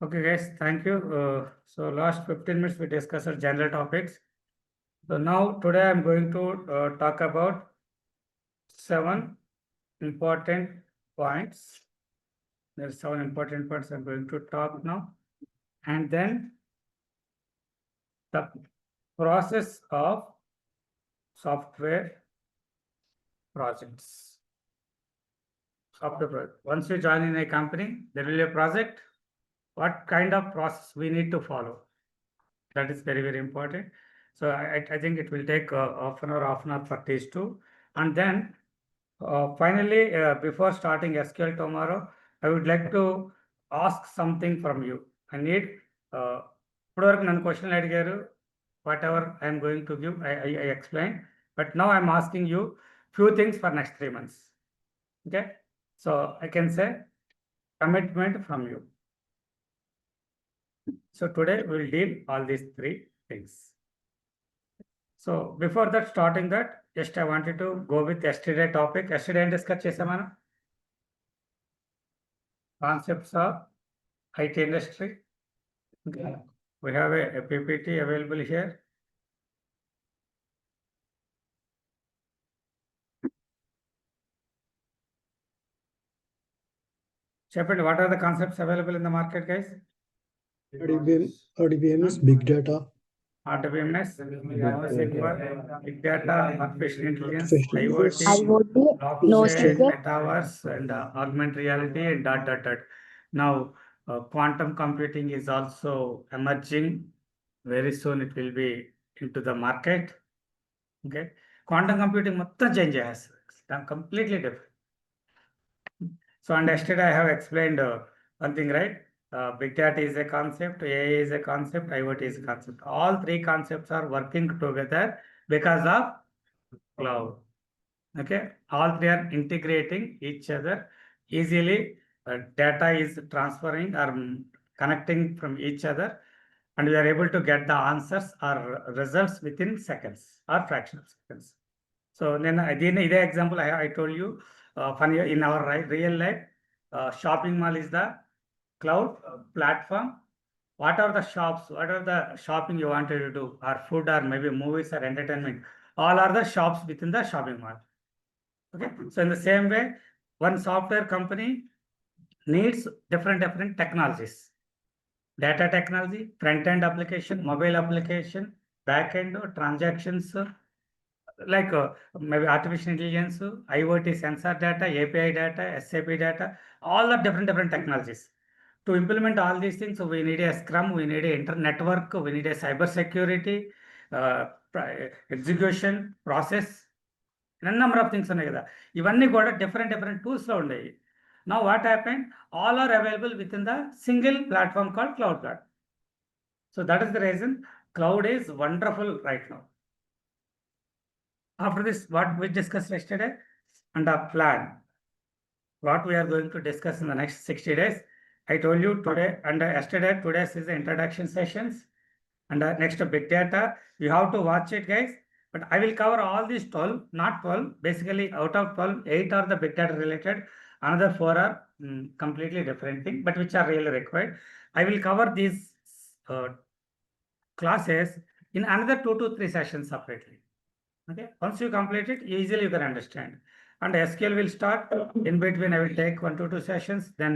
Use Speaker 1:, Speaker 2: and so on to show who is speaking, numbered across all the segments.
Speaker 1: Okay, guys, thank you. So last 15 minutes we discussed our general topics. So now today I'm going to talk about 7 important points. There are 7 important points I'm going to talk now. And then the process of software projects. Software project. Once you join in a company, there will be a project. What kind of process we need to follow? That is very, very important. So I think it will take half an hour for these two. And then finally, before starting SQL tomorrow, I would like to ask something from you. I need, ఇప్పటివరకు నన్ను క్వశ్చన్లు అడిగారు, whatever I am going to give, I explain. But now I am asking you few things for next 3 months. Okay? So I can say commitment from you. So today we will deal all these 3 things. So before that, starting that, just I wanted to go with yesterday topic. Yesterday I discussed chesamana concepts of IT industry. Okay. We have a PPT available here. Shepherd, what are the concepts available in the market, guys?
Speaker 2: RDBMS, big data.
Speaker 1: RDBMS, big data, artificial intelligence, IoT,
Speaker 3: IoT,
Speaker 1: blockchain, metaverse, and augmented reality, and ... Now, quantum computing is also emerging. Very soon it will be into the market. Okay, quantum computing మొత్తం change చేస్తుంది, completely different. So and yesterday I have explained one thing, right? Big data is a concept, AI is a concept, IoT is a concept. All 3 concepts are working together because of cloud. Okay, all 3 are integrating each other easily. Data is transferring or connecting from each other, and we are able to get the answers or results within seconds or fraction of seconds. So then again, the example I told you, in our real life, shopping mall is the cloud platform. What are the shops? What are the shopping you wanted to do? Or food, or maybe movies or entertainment? All are the shops within the shopping mall. Okay. So in the same way, one software company needs different technologies. Data technology, front-end application, mobile application, back-end transactions, like maybe artificial intelligence, IoT sensor data, API data, SAP data, all the different technologies. To implement all these things, we need a Scrum, we need a internet network, we need a cyber security, execution, process, and number of things ఉన్నాయి కదా. ఇవన్నీ కూడా different tools లో ఉండేవి. Now what happened? All are available within the single platform called Cloud Platform. So that is the reason cloud is wonderful right now. After this, what we discussed yesterday and a plan, what we are going to discuss in the next 60 days. I told you today and yesterday, today's is the introduction sessions, and next big data. You have to watch it, guys. But I will cover all these 12, not 12. Basically, out of 12, 8 are the big data related. Another 4 are completely different thing, but which are really required. I will cover these classes in another 2 to 3 sessions separately. Okay, once you complete it, easily you can understand. And SQL will start. In between, I will take 1 to 2 sessions. Then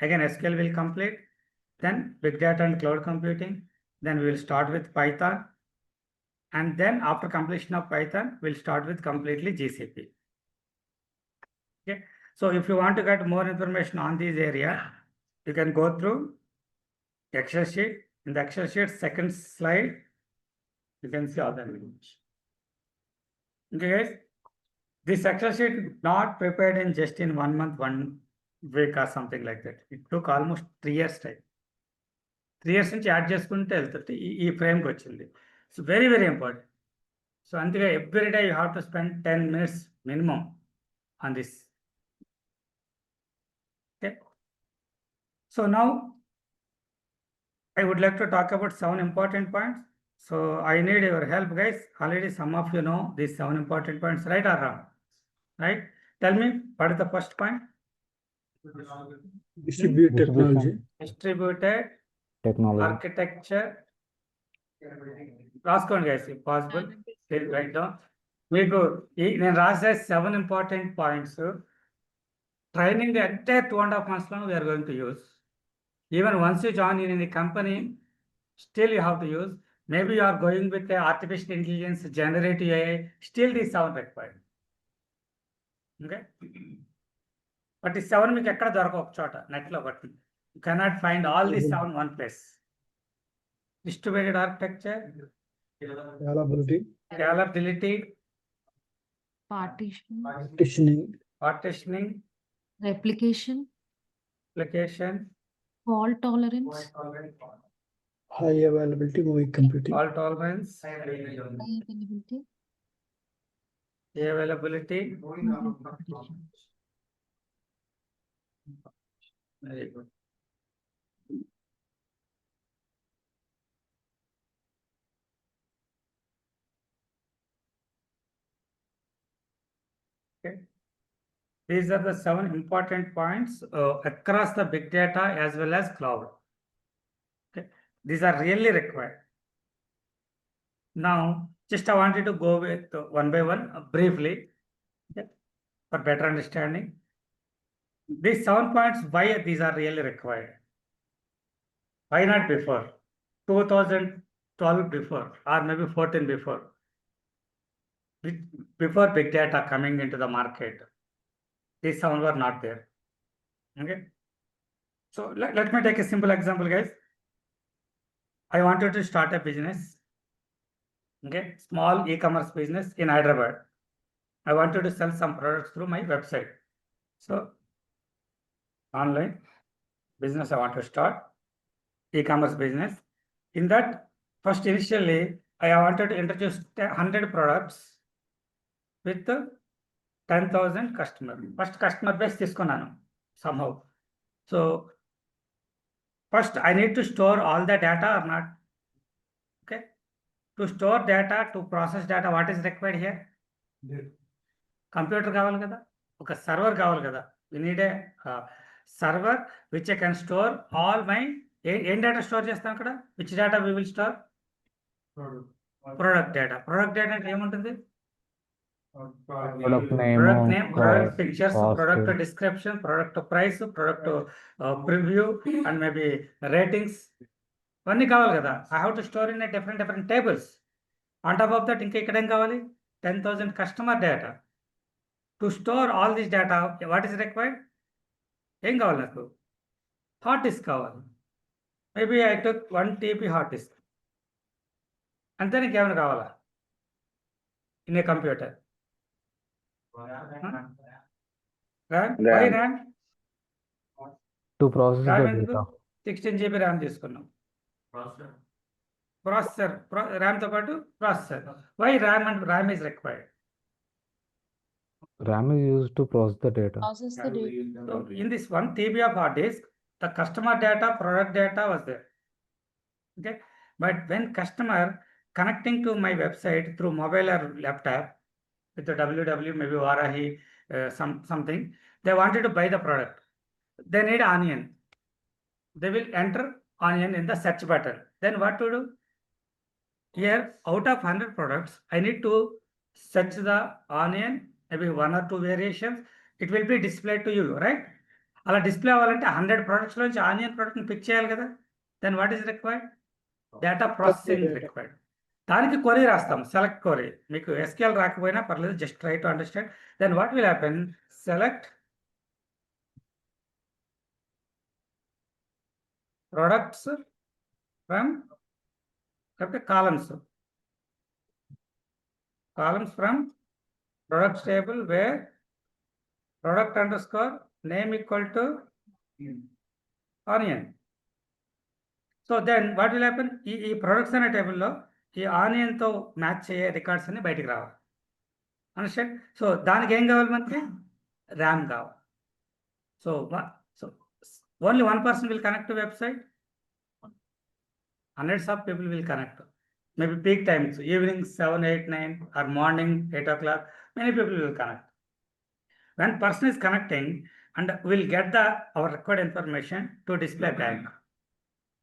Speaker 1: again, SQL will complete. Then big data and cloud computing. Then we will start with Python. And then after completion of Python, we'll start with completely GCP. Okay, so if you want to get more information on this area, you can go through Excel sheet. In the Excel sheet, second slide, you can see all the information. Okay, guys, this Excel sheet not prepared in just in 1 month, 1 week or something like that. It took almost 3 years time. 3 years నుంచి add చేసుకుంటే వెళ్తుంది ఈ ఫ్రేమ్కి వచ్చింది. So very important. So అందుకే every day you have to spend 10 minutes minimum on this. Okay. So now I would like to talk about 7 important points. So I need your help, guys. Already some of you know these 7 important points, right or wrong? Right? Tell me, what is the first point?
Speaker 2: Distributed technology.
Speaker 1: Distributed
Speaker 2: Technology.
Speaker 1: Architecture. రాసుకోండి guys, if possible. Please write down. మీకు నేను రాసే 7 important points. Training the entire 2.5 months long we are going to use. Even once you join in the company, still you have to use. Maybe you are going with the artificial intelligence, generative AI, still these 7 required. Okay? But ఈ 7 మీకు ఎక్కడ దొరకవు ఒక చోట నెట్లో బట్టి. You cannot find all these 7 one place. Distributed architecture, scalability, partitioning,
Speaker 3: replication,
Speaker 1: application,
Speaker 3: fault tolerance,
Speaker 4: high availability moving computing,
Speaker 1: fault tolerance,
Speaker 3: availability,
Speaker 1: availability. Very good. Okay. These are the 7 important points across the big data as well as cloud. Okay. These are really required. Now, just I wanted to go with one by one briefly, okay, for better understanding. These 7 points, why these are really required? Why not before? 2012 before, or maybe 14 before. Before big data coming into the market, these 7 were not there. Okay. So let me take a simple example, guys. I wanted to start a business. Okay, small e-commerce business in Hyderabad. I wanted to sell some products through my website. So, online business I want to start, e-commerce business. In that, first initially, I wanted to introduce 100 products with 10,000 customers. First customer base తీసుకున్నాను somehow. So, first I need to store all the data or not? Okay. To store data, to process data, what is required here? Computer కావాలి కదా, ఒక server కావాలి కదా. We need a server which I can store all my ఏం data store చేస్తాం అక్కడ? Which data we will store? Product data. Product data అంటే ఏముంటుంది?
Speaker 2: Product name,
Speaker 1: Product name, product
Speaker 2: cost,
Speaker 1: pictures,
Speaker 2: cost.
Speaker 1: product description, product price, product preview, and maybe ratings. ఇవన్నీ కావాలి కదా. I have to store in a different tables. On top of that, ఇంకా ఇక్కడ ఏం కావాలి? 10,000 customer data. To store all this data, what is required? ఏం కావాలి నాకు? హార్డ్ డిస్క్ కావాలి. Maybe I took 1 TB hard disk. అంతే, నీకు ఏమైనా కావాలా in a computer? RAM, why RAM?
Speaker 2: To process
Speaker 1: RAM
Speaker 2: the
Speaker 1: ఎందుకు?
Speaker 2: data.
Speaker 1: 16 GB ర్యామ్ తీసుకున్నాం. ప్రాసెసర్ ర్యామ్తో పాటు processor. Why RAM and RAM is required?
Speaker 2: RAM is used to process the data.
Speaker 3: process the data.
Speaker 1: So in this 1 TB of hard disk, the customer data, product data was there. Okay, but when customer connecting to my website through mobile or laptop with the www, maybe Varahi, something, they wanted to buy the product. They need Onion. They will enter Onion in the search button. Then what to do? Here, out of 100 products, I need to search the Onion, maybe 1 or 2 variations. It will be displayed to you, right? అలా display అవ్వాలంటే 100 products నుంచి onion ప్రోడక్ట్ని pick చేయాలి కదా. Then what is required? Data processing required. దానికి query రాస్తాం, select query. మీకు SQL రాకపోయినా పర్లేదు, just try to understand. Then what will happen? Select products from columns from products table where product underscore name equal to onion. So then what will happen? ఈ products అనే టేబుల్లో ఈ ఆనియన్తో match అయ్యే records అన్ని బయటికి రావాలి. అండర్స్టాండ్? సో దానికి ఏం కావాలి మనకి? ర్యామ్ కావాలి. So only 1 person will connect to website. Hundreds of people will connect. Maybe peak times, evening 7, 8, 9 or morning 8 o'clock, many people will connect. When person is connecting and will get our required information to display bank.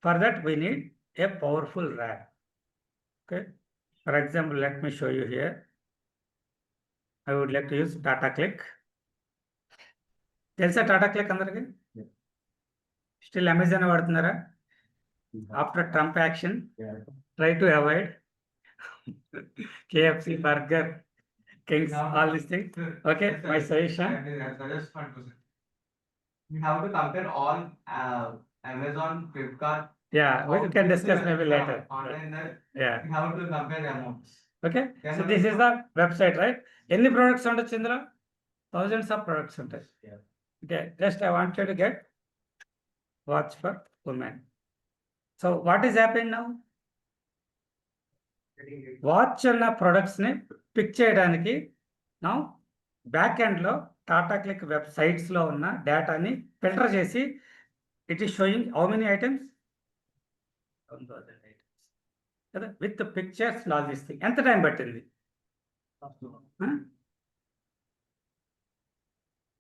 Speaker 1: For that, we need a powerful RAM. Okay. For example, let me show you here. I would like to use Tata Click. తెలుసా Tata click అందరికి? Still Amazon వాడుతున్నారా? After Trump action, try to avoid KFC, Burger, Kings, all these things. Okay, my suggestion.
Speaker 5: We have to compare all Amazon, Flipkart.
Speaker 1: Yeah, we can discuss maybe later.
Speaker 5: Online that
Speaker 1: Yeah.
Speaker 5: we have to compare the amounts.
Speaker 1: Okay, so this is the website, right? ఎన్ని products ఉండొచ్చు ఇందులో? Thousands of products ఉంటాయి. Okay, just I want you to get watch for women. So what is happening now? Watch అన్న products ని pick చేయడానికి నా back end లో Tata click websites లో ఉన్న డేటాని ఫిల్టర్ చేసి it is showing how many items, 1000 items కదా, విత్ పిక్చర్స్ లాజిస్టిక్. ఎంత టైం పట్టింది?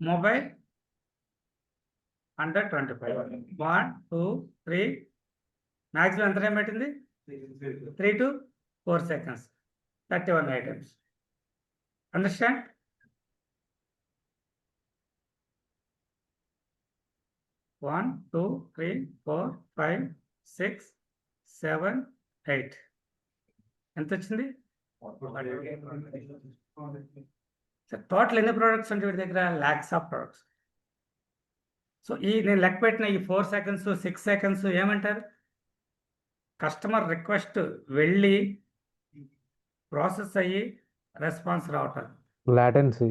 Speaker 1: మొబైల్ 125, 1, 2, 3, మ్యాక్సిమం ఎంత టైం పట్టింది? 3 to 4 seconds, 31 items. Understand? One, 2, 3, 4, 5, 6, 7, 8. ఎంత వచ్చింది? టోటల్ ఎన్ని ప్రొడక్ట్స్ ఉంటాయి వీటి దగ్గర? Lakhs of products. సో ఈ నేను లెక్క పెట్టిన ఈ 4 seconds, 6 seconds ఏమంటారు? కస్టమర్ రిక్వెస్ట్ వెళ్ళి ప్రాసెస్ అయ్యి రెస్పాన్స్ రావటం.
Speaker 2: Latency.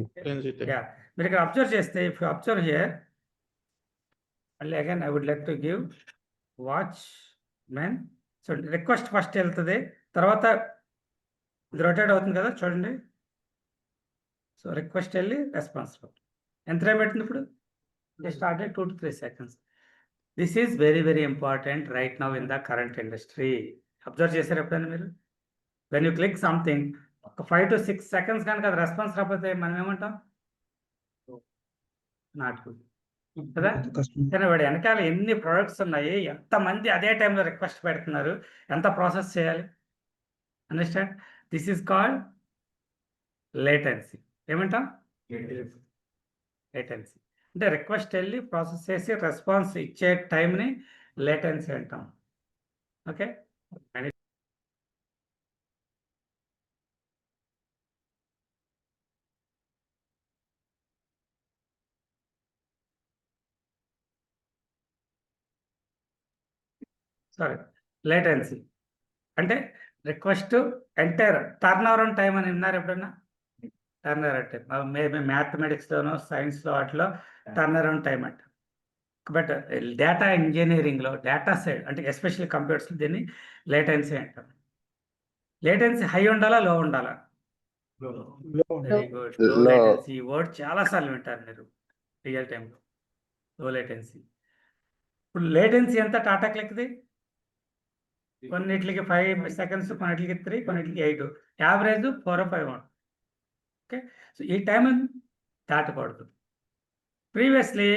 Speaker 1: యా, మీరు ఇక్కడ అబ్జర్వ్ చేస్తే, ఇఫ్ యూ అబ్జర్వ్ హియర్, మళ్ళీ again I would like to give watch men. So request first వెళ్తుంది, తర్వాత ఇది రొటేట్ అవుతుంది కదా, చూడండి. సో రిక్వెస్ట్ వెళ్ళి రెస్పాన్స్ ఎంత టైం పెట్టింది ఇప్పుడు? Started 2 to 3 seconds. This is very very important right now in the current industry. Observe చేశారు ఎప్పుడైనా మీరు? వెన్ యూ క్లిక్ సంథింగ్, ఒక 5 to 6 seconds కనుక అది రెస్పాన్స్ రాకపోతే మనం ఏమంటాం? నాట్ గుడ్ కదా. కానీ వాడు వెనకాల ఎన్ని ప్రొడక్ట్స్ ఉన్నాయి, ఎంతమంది అదే టైంలో రిక్వెస్ట్ పెడుతున్నారు, ఎంత ప్రాసెస్ చేయాలి. Understand? This is called latency. ఏమంటాం? లేటెన్సీ అంటే రిక్వెస్ట్ వెళ్ళి ప్రాసెస్ చేసి రెస్పాన్స్ ఇచ్చే టైంని లేటెన్సీ అంటాం. ఓకే, సారీ, లేటెన్సీ అంటే request entire turn around time అని విన్నారు ఎప్పుడన్నా? టర్న్ అరౌండ్ టైం మేబీ మ్యాథమెటిక్స్లోనో సైన్స్లో వాటిలో టర్న్ అరౌండ్ టైం అంట. బట్ డేటా ఇంజనీరింగ్లో డేటా సైడ్ అంటే ఎస్పెషల్లీ కంప్యూటర్స్లో దీన్ని లేటెన్సీ అంటాం. లేటెన్సీ హై ఉండాలా, లో ఉండాలా? వెరీ గుడ్, లో లేటెన్సీ. ఈ వర్డ్ చాలాసార్లు వింటారు మీరు రియల్ టైంలో, లో లేటెన్సీ. ఇప్పుడు లేటెన్సీ ఎంత టాటా క్లిక్ది? కొన్నిటికి 5 seconds, కొన్నిటికి 3, కొన్నిటికి 8, యావరేజ్ 4 or 5 1. ఓకే, సో ఈ టైం దాటకూడదు. Previously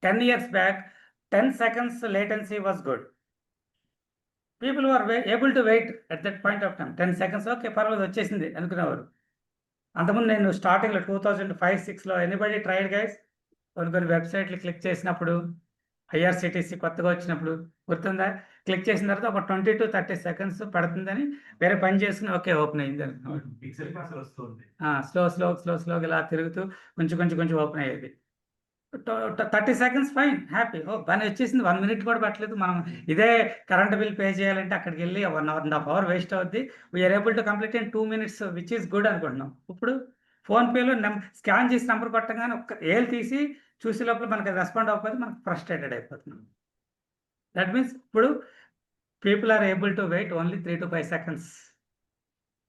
Speaker 1: 10 years back 10 seconds latency was good. People were able to wait at that point of time. 10 seconds okay పర్వాలేదు వచ్చేసింది అనుకునేవారు. అంతకుముందు నేను స్టార్టింగ్లో 2005-6లో ఎనీబడి ట్రైడ్ గైస్? కొన్ని వెబ్సైట్లు క్లిక్ చేసినప్పుడు, IRCTC కొత్తగా వచ్చినప్పుడు గుర్తుందా? క్లిక్ చేసిన తర్వాత ఒక 20 to 30 seconds పడుతుందని వేరే పని చేసుకుని ఓకే ఓపెన్ అయింది అనుకున్నాడు. స్లో ఇలా తిరుగుతూ కొంచెం ఓపెన్ అయ్యేది. 30 seconds ఫైన్, హ్యాపీ, ఓ పని వచ్చేసింది. 1 minute కూడా పట్టలేదు. మనం ఇదే కరెంట్ బిల్ పే చేయాలంటే అక్కడికి వెళ్ళి 1.5 hours వేస్ట్ అవుద్ది. We are able to complete in 2 minutes, which is good అనుకుంటున్నాం. ఇప్పుడు ఫోన్పేలో స్కాన్ చేసి నెంబర్ కొట్టగానే ఒక్క ఏళ్ళు తీసి చూసే లోపల మనకి రెస్పాండ్ అవ్వకపోతే మనకు ఫ్రస్ట్రేటెడ్ అయిపోతున్నాం. దట్ మీన్స్ ఇప్పుడు people are able to wait only 3 to 5 seconds.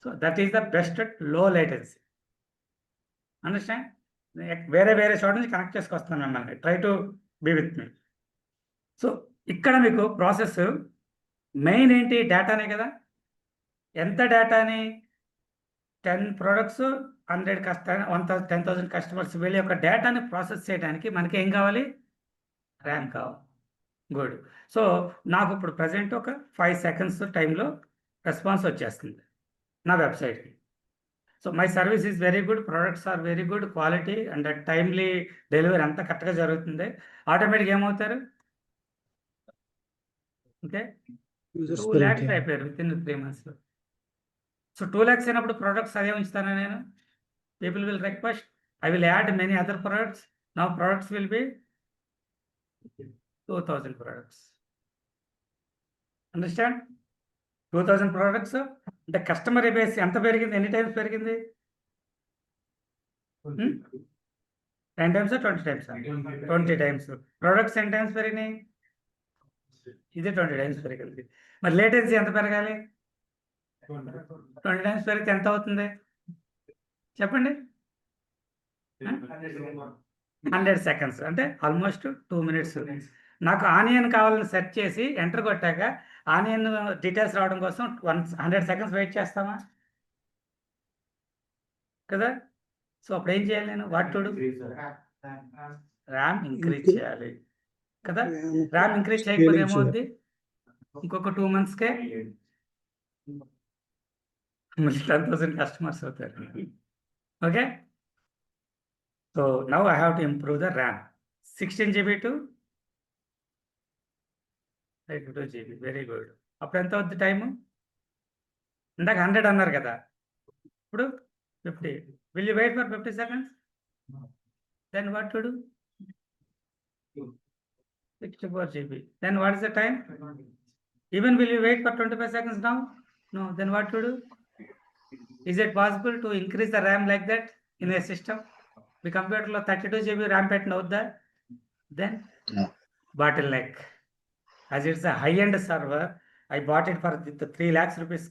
Speaker 1: So that is the best low latency. Understand? వేరే చోట నుంచి కనెక్ట్ చేసుకొస్తాను మిమ్మల్ని. Try to be with me. So ఇక్కడ మీకు ప్రాసెస్ మెయిన్ ఏంటి? డేటానే కదా. ఎంత డేటాని? 10 products, 10,000 customers వీళ్ళ యొక్క డేటాని ప్రాసెస్ చేయడానికి మనకి ఏం కావాలి? ర్యామ్ కావాలి. గుడ్. సో నాకు ఇప్పుడు ప్రజెంట్ ఒక 5 సెకండ్స్ టైంలో రెస్పాన్స్ వచ్చేస్తుంది నా వెబ్సైట్కి. So my service is very good, products are very good, quality and timely delivery అంతా కరెక్ట్గా జరుగుతుంది. ఆటోమేటిక్గా ఏమవుతారు? ఓకే,
Speaker 4: Users
Speaker 1: 2 lakhs
Speaker 4: పెరుగుతాయి.
Speaker 1: అయిపోయారు with in 3 months. So 2 lakhs అయినప్పుడు ప్రొడక్ట్స్ అదే ఉంచుతానా నేను? People will request, I will add many other products. Now products will be 2000 products. Understand? 2000 products అంటే కస్టమర్ బేస్ ఎంత పెరిగింది? ఎన్ని టైమ్స్ పెరిగింది? 10 times 20 times? 20 times. ప్రొడక్ట్స్ ఎన్ని టైమ్స్ పెరిగినాయి? ఇది 20 times పెరిగింది. మరి లేటెన్సీ ఎంత పెరగాలి? 20 times పెరిగితే ఎంత అవుతుంది చెప్పండి? 100 seconds అంటే ఆల్మోస్ట్ 2 minutes. నాకు ఆనియన్ కావాలని సెర్చ్ చేసి ఎంటర్ కొట్టాక ఆనియన్ డీటెయిల్స్ రావడం కోసం 100 seconds వెయిట్ చేస్తామా కదా? సో అప్పుడు ఏం చేయాలి నేను? What to do? RAM increase చేయాలి కదా? ర్యామ్ ఇంక్రీజ్ చేయకపోతే ఏమవుద్ది? ఇంకొక 2 monthsకే మళ్ళీ 10,000 customers అవుతారు. Okay, so now I have to improve the RAM 16 GB to 32 GB. Very good. అప్పుడు ఎంత అవుద్ది టైము? ఇందాక 100 అన్నారు కదా, ఇప్పుడు 50. Will you wait for 50 seconds? Then what to do? 64 GB. Then what is the time? Even will you wait for 25 seconds now? No. Then what to do? Is it possible to increase the RAM like that in a system? The computer lo 32 GB RAM పెట్టిన అవుద్దా? Then bottleneck. As it's a high-end server, I bought it for the 3 lakhs rupees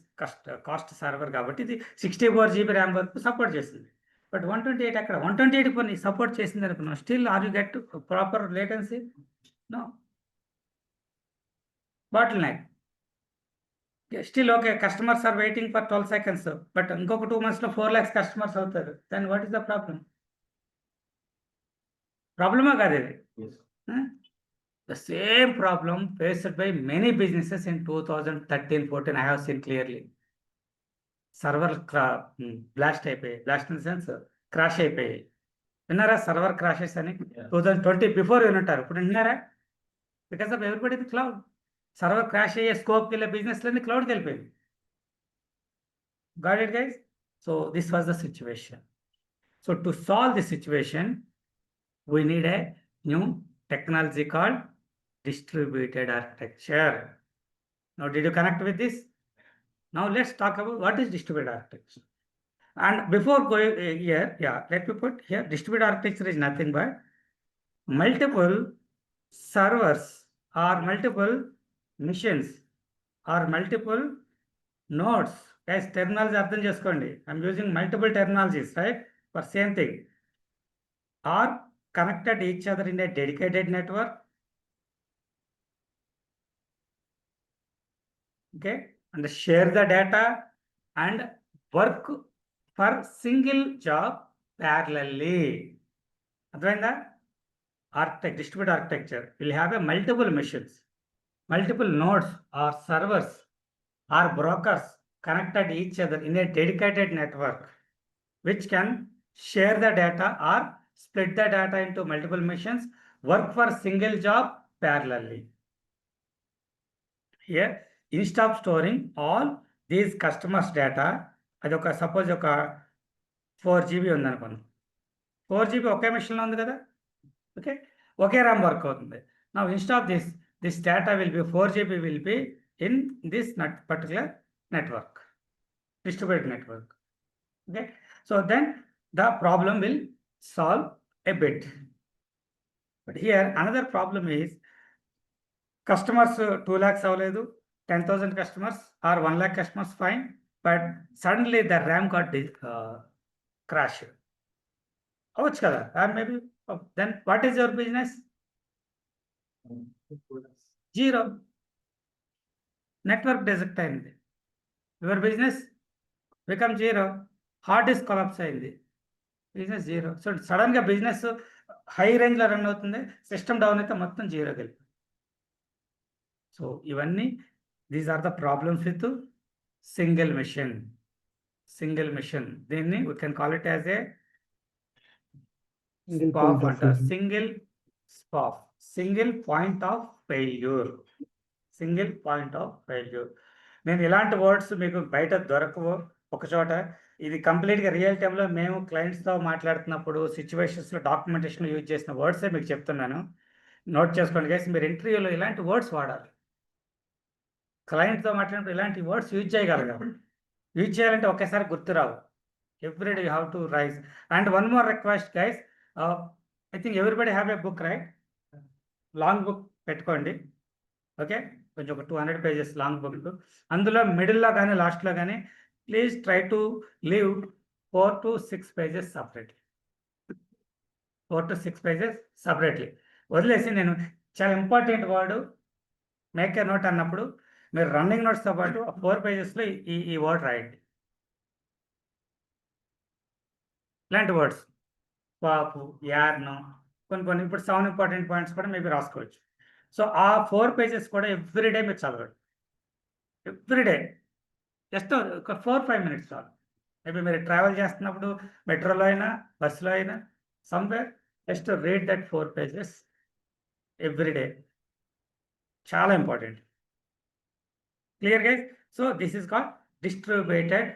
Speaker 1: cost server కాబట్టి ఇది 64 GB RAM వరకు support చేస్తుంది. But 128 అక్కడ 128 కొన్ని support చేసింది అనుకున్నాం. Still are you get proper latency? No. Bottleneck. Still okay, customers are waiting for 12 seconds, but ఇంకొక 2 months లో 4 lakhs customers అవుతారు. Then what is the problem? ప్రాబ్లమా కాదు ఇది? The same problem faced by many businesses in 2013-14 I have seen clearly. Server blast అయిపోయాయి. Blast in the sense crash అయిపోయాయి. విన్నారా server crashes అని? 2020 బిఫోర్ వినుంటారు, ఇప్పుడు విన్నారా? Because of everybody in cloud. Server crash అయ్యే స్కోప్కి వెళ్ళే బిజినెస్లన్నీ క్లౌడ్కి వెళ్ళిపోయింది. Got it guys? So this was the situation. So to solve this situation we need a new technology called distributed architecture. Now did you connect with this? Now let's talk about what is distributed architecture. And before going here, let me put here, distributed architecture is nothing but multiple servers or multiple machines or multiple nodes. Guys, terminology అర్థం చేసుకోండి. I'm using multiple terminologies, right, for same thing. Are connected each other in a dedicated network. Okay, and share the data and work for single job parallelly. అర్థమైందా? distributed architecture will have a multiple machines, multiple nodes or servers or brokers connected each other in a dedicated network, which can share the data or split the data into multiple machines, work for single job parallelly. Here, instead of storing all these customers data, అది ఒక suppose ఒక 4 GB ఉంది అనుకోండి. 4 GB ఒకే మెషిన్లో ఉంది కదా, okay, ఒకే RAM work అవుతుంది. Now instead of this data will be 4 GB will be in this particular network, distributed network. Okay, so then the problem will solve a bit. But here another problem is customers 2 lakhs avaledu, 10,000 customers or 1 lakh customers, fine, but suddenly the RAM got crashed. Avach kada, or maybe then what is your business? Zero. Network disconnect అయింది. Your business become zero. Hard disk collapse అయింది. Business zero. So సడన్గా business high రేంజ్లో run అవుతుంది, system down అయితే మొత్తం జీరోకి వెళ్ళిపోయింది. So ఇవన్నీ these are the problems with single machine. దీన్ని we can call it as a
Speaker 4: Single
Speaker 1: SPOF
Speaker 4: point of
Speaker 1: అంటారు.
Speaker 4: failure.
Speaker 1: Single SPOF, single point of failure. నేను ఇలాంటి వర్డ్స్ మీకు బయట దొరకవు ఒక చోట. ఇది కంప్లీట్గా రియల్ టైంలో మేము క్లయింట్స్తో మాట్లాడుతున్నప్పుడు సిచ్యువేషన్స్లో డాక్యుమెంటేషన్లో యూజ్ చేసిన వర్డ్సే మీకు చెప్తున్నాను. నోట్ చేసుకోండి గైస్, మీరు ఇంటర్వ్యూలో ఇలాంటి వర్డ్స్ వాడాలి. క్లయింట్తో మాట్లాడినప్పుడు ఇలాంటి వర్డ్స్ యూజ్ చేయగలగాలి. యూజ్ చేయాలంటే ఒకేసారి గుర్తురావు. Everyday you have to raise. And one more request guys, I think everybody have a book right? Long book పెట్టుకోండి. ఓకే, కొంచెం ఒక 200 pages లాంగ్ బుక్. అందులో మిడిల్లో కానీ లాస్ట్లో కానీ please try to leave 4 to 6 pages separately. 4 to 6 pages separately వదిలేసి, నేను చాలా important word make a note అన్నప్పుడు మీరు రన్నింగ్ నోట్స్తో పాటు 4 pagesలో ఈ వర్డ్ రాయండి. ఇలాంటి వర్డ్స్ పాపు, యార్ను, కొన్ని ఇప్పుడు 7 ఇంపార్టెంట్ పాయింట్స్ కూడా మేబీ రాసుకోవచ్చు. సో ఆ 4 pages కూడా ఎవ్రీడే మీరు చదవండి. ఎవ్రీడే జస్ట్ ఒక 4-5 minutes చాలు. మేబీ మీరు ట్రావెల్ చేస్తున్నప్పుడు మెట్రోలో అయినా బస్సులో అయినా somewhere just read that 4 pages everyday. చాలా important. Clear guys? So this is called distributed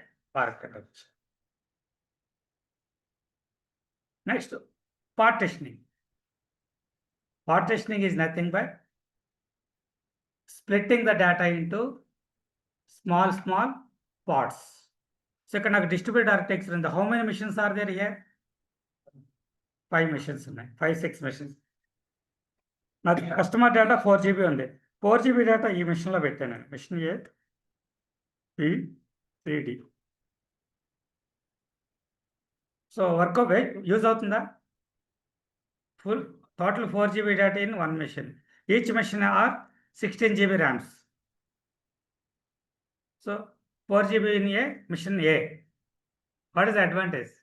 Speaker 1: architecture. Next, partitioning. Partitioning is nothing but splitting the data into small parts. So ఇక్కడ నాకు డిస్ట్రిబ్యూటెడ్ ఆర్కిటెక్చర్ ఉంది. How many machines are there here? 5 machines ఉన్నాయి. 5-6 machines. నాకు customer data 4 GB ఉంది. 4 GB data ఈ మిషన్లో పెట్టాను నేను. Machine A, B, C, D. So work use అవుతుందా? Full total 4 GB data in one machine. Each machine are 16 GB RAMs. So 4 GB in a machine A. What is the advantage?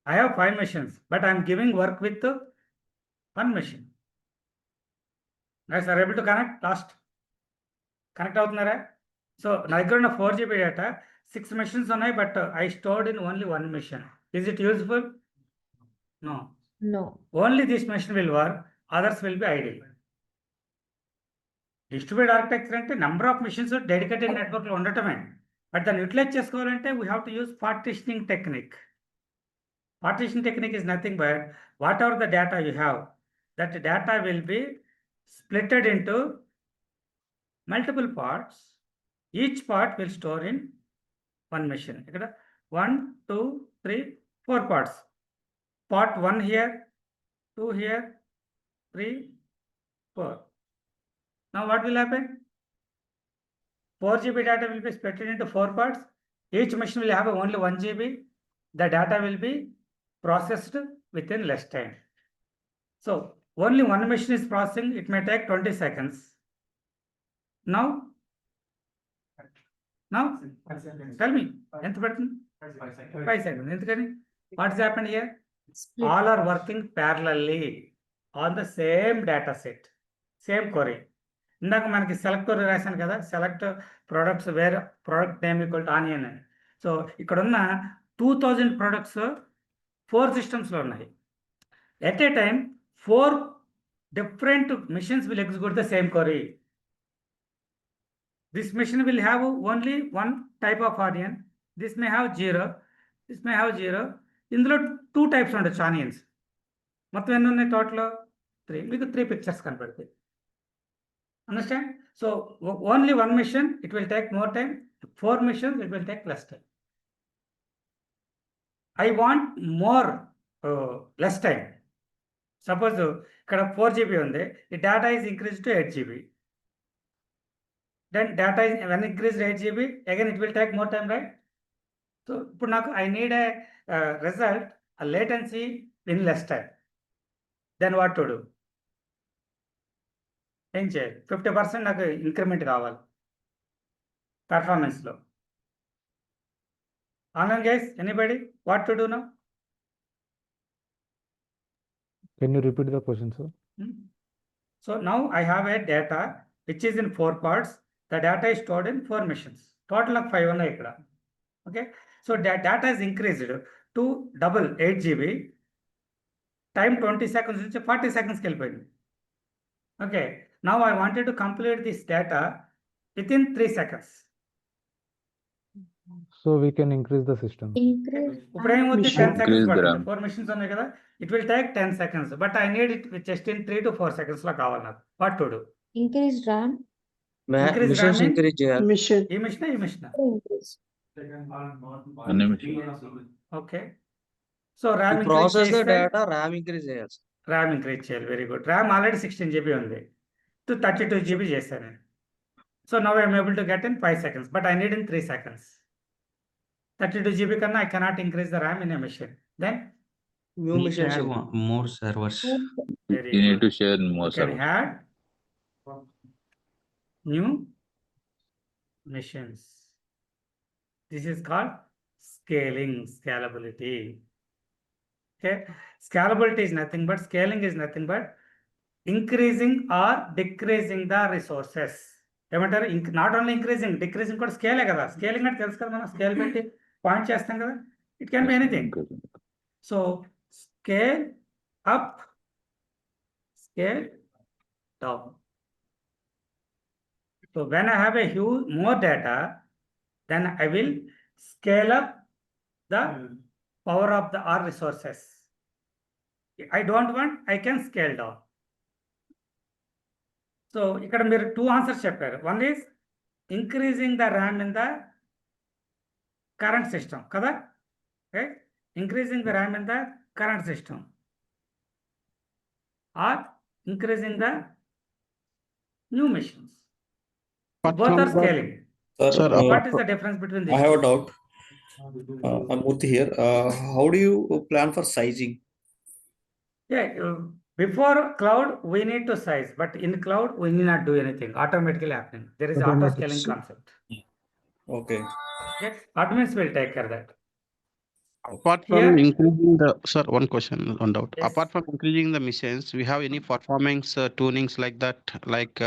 Speaker 1: I have 5 machines, but I am giving work with one machine. Guys are able to connect last? Connect అవుతున్నారా? So నా దగ్గర ఉన్న 4 GB data 6 machines ఉన్నాయి, but I stored in only one machine. Is it useful? No.
Speaker 3: No.
Speaker 1: Only this machine will work, others will be idle. Distributed architecture అంటే number of machines dedicated నెట్వర్క్లో ఉండటమే. But దాన్ని utilise చేసుకోవాలంటే we have to use partitioning technique. Partition technique is nothing but whatever the data you have, that data will be splitted into multiple parts. Each part will store in one machine. 1, 2, 3, 4 parts. Part 1 here, 2 here, 3, 4. Now what will happen? 4 GB data will be split into 4 parts. Each machine will have only 1 GB. The data will be processed within less time. So only one machine is processing. It may take 20 seconds. Now tell me, ఎంత పడుతుంది? 5 seconds. ఎందుకని? What has happened here?
Speaker 3: Split.
Speaker 1: All are working parallelly on the same data set, same query. ఇందాక మనకి select query రాశాను కదా, select products where product name equal to onion అని. సో ఇక్కడ ఉన్న 2000 ప్రొడక్ట్స్ 4 systems లో ఉన్నాయి. At a time 4 different machines will execute the same query. This machine will have only one type of onion. This may have 0. This may have 0. ఇందులో 2 types ఉండొచ్చు onions. మొత్తం ఎన్ని ఉన్నాయి టోటల్? 3. మీకు 3 pictures కనపడతాయి. Understand? So only one machine, it will take more time. 4 machines, it will take less time. I want more less time. Suppose ఇక్కడ 4 GB ఉంది. The data is increased to 8 GB. Then data is when increased 8 GB, again it will take more time, right? So ఇప్పుడు నాకు I need a result, a latency in less time. Then what to do? ఏం చేయాలి? 50% నాకు increment కావాలి పెర్ఫార్మెన్స్లో. Online guys, anybody? What to do now?
Speaker 2: Can you repeat the question, sir?
Speaker 1: So now I have a data which is in 4 parts. The data is stored in 4 machines. Total of 5 ఉన్నాయి ఇక్కడ. Okay. So data is increased to double 8 GB. Time 20 seconds నుంచి 40 seconds కి వెళ్ళిపోయింది. Okay. Now I wanted to complete this data within 3 seconds.
Speaker 2: So we can increase the system.
Speaker 3: Increase
Speaker 1: ఇప్పుడు ఏమవుతుంది 10
Speaker 4: Machine.
Speaker 1: seconds
Speaker 6: Increase the
Speaker 1: పడుతుంది.
Speaker 6: RAM.
Speaker 1: 4 machines ఉన్నాయి కదా. It will take 10 seconds. But I need it just in 3 to 4 seconds లో కావాలి నాకు. What to do?
Speaker 3: increase RAM.
Speaker 1: Increase
Speaker 7: machines
Speaker 1: RAM
Speaker 7: increase చేయాలి.
Speaker 4: Mission.
Speaker 1: ఈ మిషన్ ఈ మిషన్.
Speaker 3: Increase.
Speaker 6: అన్ని machine.
Speaker 1: Okay. So RAM
Speaker 7: process data RAM increase చేయాలి.
Speaker 1: RAM increase చేయాలి. Very good. RAM already 16 GB ఉంది. 32 GB చేశాను నేను. So now I'm able to get in 5 seconds. But I need in 3 seconds. 32 GB కన్నా I cannot increase the RAM in a machine. Then
Speaker 7: new
Speaker 8: Need to
Speaker 7: machines
Speaker 8: add more servers.
Speaker 1: very
Speaker 6: You need
Speaker 1: good.
Speaker 6: to share more
Speaker 1: You can
Speaker 6: servers.
Speaker 1: add new machines. This is called scaling, scalability. Okay, scalability is nothing but scaling is nothing but increasing or decreasing the resources. ఏమంటారు? Not only increasing, decreasing కూడా స్కేలే కదా. Scaling అంటే తెలుసు కదా, మనం scale పెట్టి point చేస్తాం కదా. It can be anything. So scale up, scale down. So when I have a huge more data, then I will scale up the power of the R resources. I don't want, I can scale down. So ఇక్కడ మీరు 2 answers చెప్పారు. One is increasing the RAM in the current system కదా, right? Increasing the RAM in the current system or increasing the new machines. Both are scaling.
Speaker 9: Sir,
Speaker 1: What is the difference between
Speaker 9: I
Speaker 1: these?
Speaker 9: have a doubt. I'm Murthy here. How do you plan for sizing?
Speaker 1: Yeah, before cloud we need to size, but in cloud we need not do anything. Automatically happening. There is auto
Speaker 4: Automatic.
Speaker 1: scaling concept.
Speaker 9: Okay.
Speaker 1: Okay, admins will take care of that.
Speaker 10: Apart from
Speaker 1: Here-
Speaker 10: increasing the, sir, one question, one doubt.
Speaker 1: Yes.
Speaker 10: Apart from increasing the machines, we have any performance tunings like that, like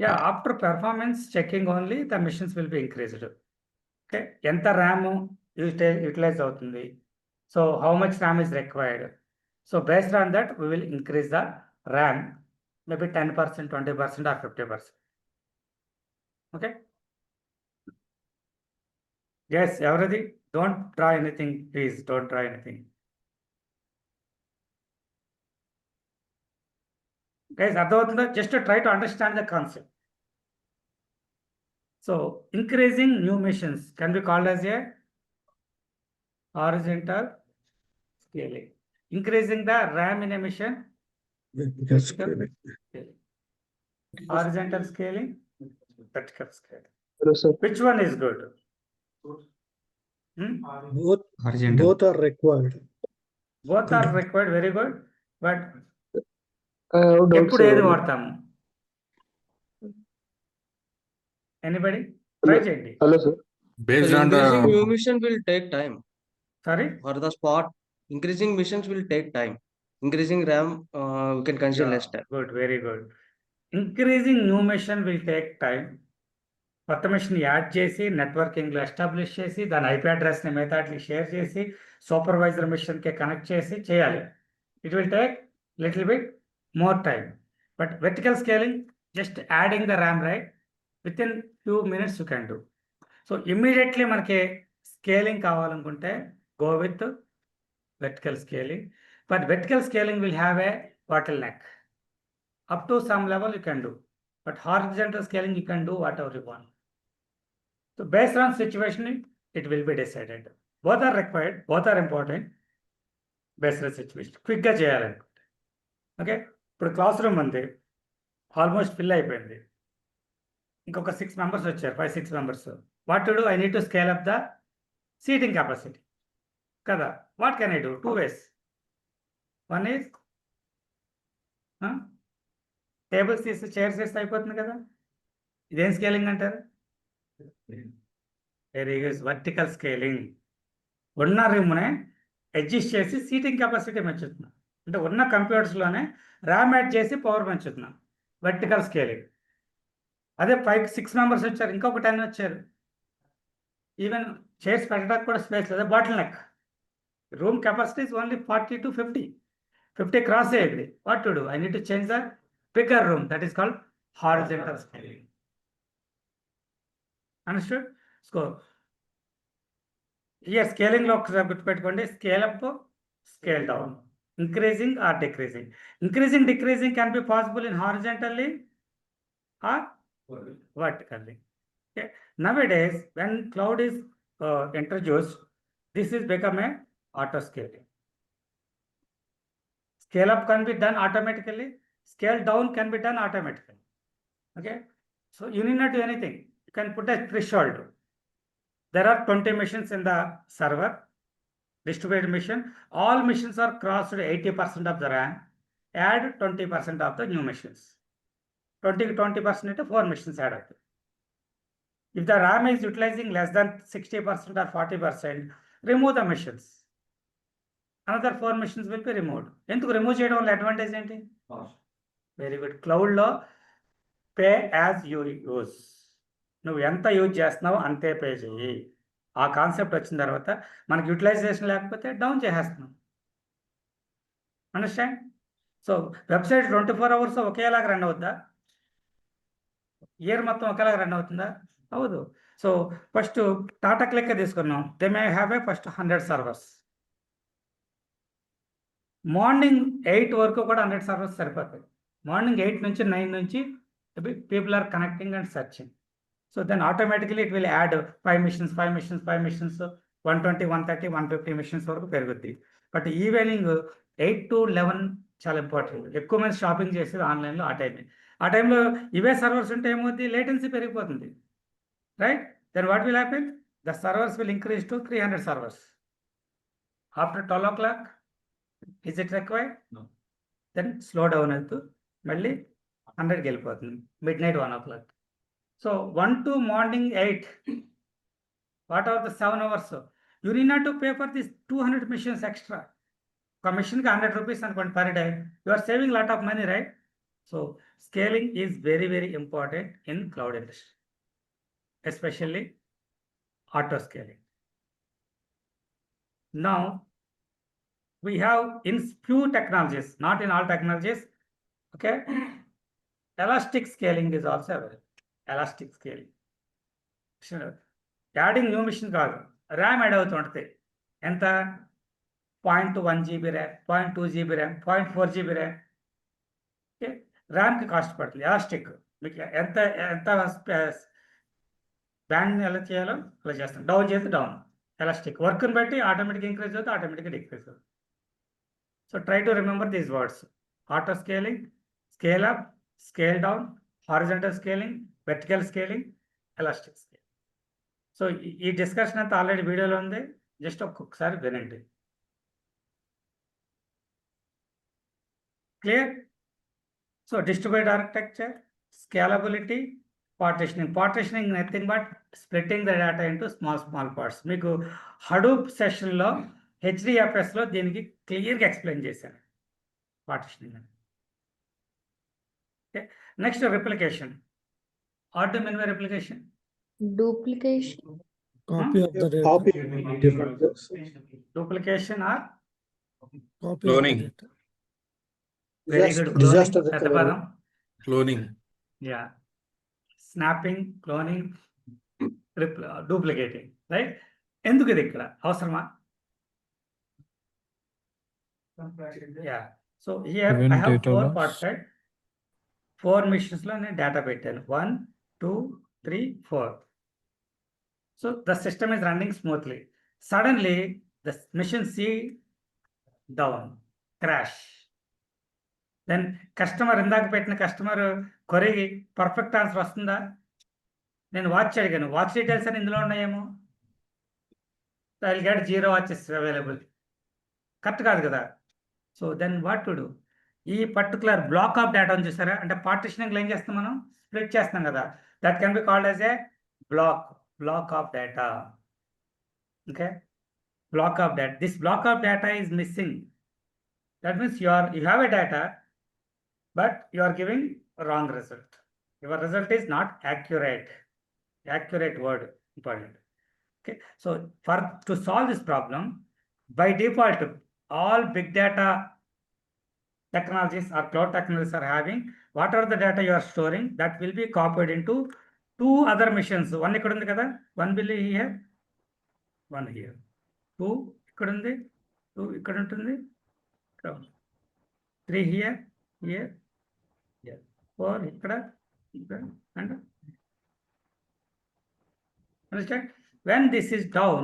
Speaker 1: Yeah, after performance checking only the machines will be increased. Okay, ఎంత RAM utilize అవుతుంది. So how much RAM is required? So based on that we will increase the RAM maybe 10%, 20% or 50%. Okay. Yes, everybody, don't draw anything, please. Don't draw anything. Guys, అర్థమవుతుందా? Just to try to understand the concept. So increasing new machines can be called as a horizontal scaling. Increasing the RAM in a machine,
Speaker 4: Vertical scaling.
Speaker 1: scaling. Horizontal scaling, vertical scaling.
Speaker 9: Hello, sir.
Speaker 1: Which one is good? Hmm?
Speaker 8: Horizontal.
Speaker 4: Both are required.
Speaker 1: Both are required, very good. But
Speaker 9: I have a doubt,
Speaker 1: ఎప్పుడు ఏది
Speaker 9: sir.
Speaker 1: వాడతాము? Anybody? Try చేయండి.
Speaker 9: Hello, sir.
Speaker 6: Based on
Speaker 7: Increasing new
Speaker 6: the
Speaker 7: mission will take time.
Speaker 1: Sorry?
Speaker 7: For the spot, increasing missions will take time. Increasing RAM, we can consider less time.
Speaker 1: Good, very good. Increasing new machine will take time. కొత్త machine add చేసి నెట్వర్కింగ్లో establish చేసి దాని IP అడ్రస్ని మిగతాకి share చేసి supervisor మిషన్కి connect చేసి చేయాలి. It will take little bit more time. But vertical scaling just adding the RAM right with in few minutes you can do. So immediately మనకి scaling కావాలనుకుంటే go with vertical scaling, but vertical scaling will have a bottleneck. Up to some level you can do, but horizontal scaling you can do whatever you want. So based on situation, it will be decided. Both are required, both are important. Based on situation, quick గా చేయాలనుకుంటే. Okay, ఇప్పుడు class room ఉంది, almost fill అయిపోయింది. ఇంకొక 6 members వచ్చారు, 5-6 members. What to do? I need to scale up the seating capacity కదా. What can I do? 2 ways. One is tables తీసి chairs వేస్తే అయిపోతుంది కదా. ఇదేం స్కేలింగ్ అంటారు? Very good, vertical scaling. ఉన్న రూమ్నే అడ్జస్ట్ చేసి సీటింగ్ కెపాసిటీ పెంచుతున్నా. అంటే ఉన్న కంప్యూటర్స్లోనే ర్యామ్ యాడ్ చేసి పవర్ పెంచుతున్నాం, వర్టికల్ స్కేలింగ్. అదే 5-6 మెంబర్స్ వచ్చారు, ఇంకొక 10 వచ్చారు, ఈవెన్ చైర్స్ పెట్టడానికి కూడా స్పేస్ లేదు, bottleneck. Room capacity is only 40 to 50. 50 cross అయ్యింది. What to do? I need to change the bigger room, that is called horizontal scaling. Understood? So ఇయర్ స్కేలింగ్లో ఒకసారి గుర్తుపెట్టుకోండి, scale up, scale down, increasing or decreasing. Increasing, decreasing can be possible in horizontally or vertically. Okay. Nowadays, when cloud is introduced, this is become a auto scaling. Scale up can be done automatically, scale down can be done automatically. Okay. So you need not do anything. You can put a threshold. There are 20 machines in the server, distributed machine. All machines are crossed 80% of the RAM. Add 20% of the new machines. 20% into 4 machines added. If the RAM is utilizing less than 60% or 40%, remove the machines. Another 4 machines will be removed. ఎందుకు remove చేయడం వల్ల advantage ఏంటి? Very good. క్లౌడ్లో pay as you use. నువ్వు ఎంత use చేస్తున్నావో అంతే pay చేయి. ఆ కాన్సెప్ట్ వచ్చిన తర్వాత మనకి యూటిలైజేషన్ లేకపోతే డౌన్ చేసేస్తున్నాం. అండర్స్టాండ్? సో వెబ్సైట్ 24 hours ఒకేలాగా రన్ అవుద్దా? ఇయర్ మొత్తం ఒకేలాగా రన్ అవుతుందా? అవదు. సో ఫస్ట్ టాటా క్లిక్ తీసుకున్నాం, they may have a first 100 servers. Morning 8 వరకు కూడా 100 సర్వర్స్ సరిపోతాయి. మార్నింగ్ 8 నుంచి 9 నుంచి people are connecting and searching. So then automatically it will add 5 machines, 120, 130, 150 machines వరకు పెరుగుద్ది. బట్ ఈవినింగ్ 8 to 11 చాలా ఇంపార్టెంట్. ఎక్కువ మంది షాపింగ్ చేసేది ఆన్లైన్లో ఆ టైంలో ఇవే సర్వర్స్ ఉంటే ఏమవుతుంది? లేటెన్సీ పెరిగిపోతుంది, right? Then what will happen? The servers will increase to 300 servers. After 12 o'clock, is it required? No. Then slow down అవుతూ మళ్ళీ 100కి వెళ్ళిపోతుంది, midnight 1 o'clock. So 1 to morning 8, what are the 7 hours? You need not to pay for this 200 machines extra. ఒక మిషన్కి 100 rupees అనుకోండి per day. You are saving lot of money, right? So scaling is very, very important in cloud industry, especially auto scaling. Now we have in few technologies, not in all technologies, okay, elastic scaling is also available. Elastic scaling, adding new machine కాదు, RAM add అవుతుంటుంది. ఎంత? 0.1 GB RAM, 0.2 GB RAM, 0.4 GB RAM. Okay, ర్యామ్కి cost పడుతుంది. Elastic మీకు ఎంత band ఎలా చేయాలో అలా చేస్తాం. డౌన్ చేస్తే డౌన్. ఎలాస్టిక్ వర్క్ని బట్టి ఆటోమేటిక్గా ఇంక్రీజ్ అవుతుంది, ఆటోమేటిక్గా డిక్రీజ్ అవుతుంది. So try to remember these words: auto scaling, scale up, scale down, horizontal scaling, vertical scaling, elastic scaling. So ఈ డిస్కషన్ అంతా ఆల్రెడీ వీడియోలో ఉంది, జస్ట్ ఒక్కొక్కసారి వినండి. Clear? So distributed architecture, scalability, partitioning nothing but splitting the data into small parts. మీకు Hadoop సెషన్లో HDFSలో దీనికి క్లియర్గా ఎక్స్ప్లెయిన్ చేశాను, పార్టిషనింగ్ అని. Okay, next replication. What do mean by replication?
Speaker 3: Duplication.
Speaker 4: Copy of the data.
Speaker 9: Copy.
Speaker 4: Different books.
Speaker 1: Duplication or
Speaker 4: Copy
Speaker 6: Cloning.
Speaker 4: of the data.
Speaker 1: Very good.
Speaker 4: Disaster
Speaker 1: పెద్ద
Speaker 4: recovery.
Speaker 1: పదం.
Speaker 6: Cloning.
Speaker 1: Yeah, snapping, cloning, duplicating, right? ఎందుకు ఇది ఇక్కడ అవసరమా? Yeah. So here
Speaker 2: Even
Speaker 1: I have
Speaker 2: data
Speaker 1: 4
Speaker 2: loss.
Speaker 1: parts, right? 4 machines లో నేను data పెట్టాను. 1, 2, 3, 4. So the system is running smoothly. Suddenly the machine C down, crash. Then customer, ఇందాక పెట్టిన customer query perfect answer వస్తుందా? నేను వాచ్ అడిగాను, watch details అని ఇందులో ఉన్నాయేమో. I will get 0 watches available. Correct కాదు కదా? So then what to do? ఈ పర్టికులర్ బ్లాక్ ఆఫ్ డేటా అని చూసారా, అంటే పార్టిషనింగ్లో ఏం చేస్తాం మనం? స్ప్లిట్ చేస్తాం కదా. That can be called as a black of data. Okay, black of data. This black of data is missing. That means you have a data, but you are giving a wrong result. Your result is not accurate. Accurate word important. Okay, so to solve this problem, by default, all big data technologies or cloud technologies are having whatever the data you are storing, that will be copied into 2 other machines. One ikkada undi kada, one will be here, one here. 2 ikkada undi, 2 ikkada untundi, 3 here, here, 4 ikkada, and understand? When this is down,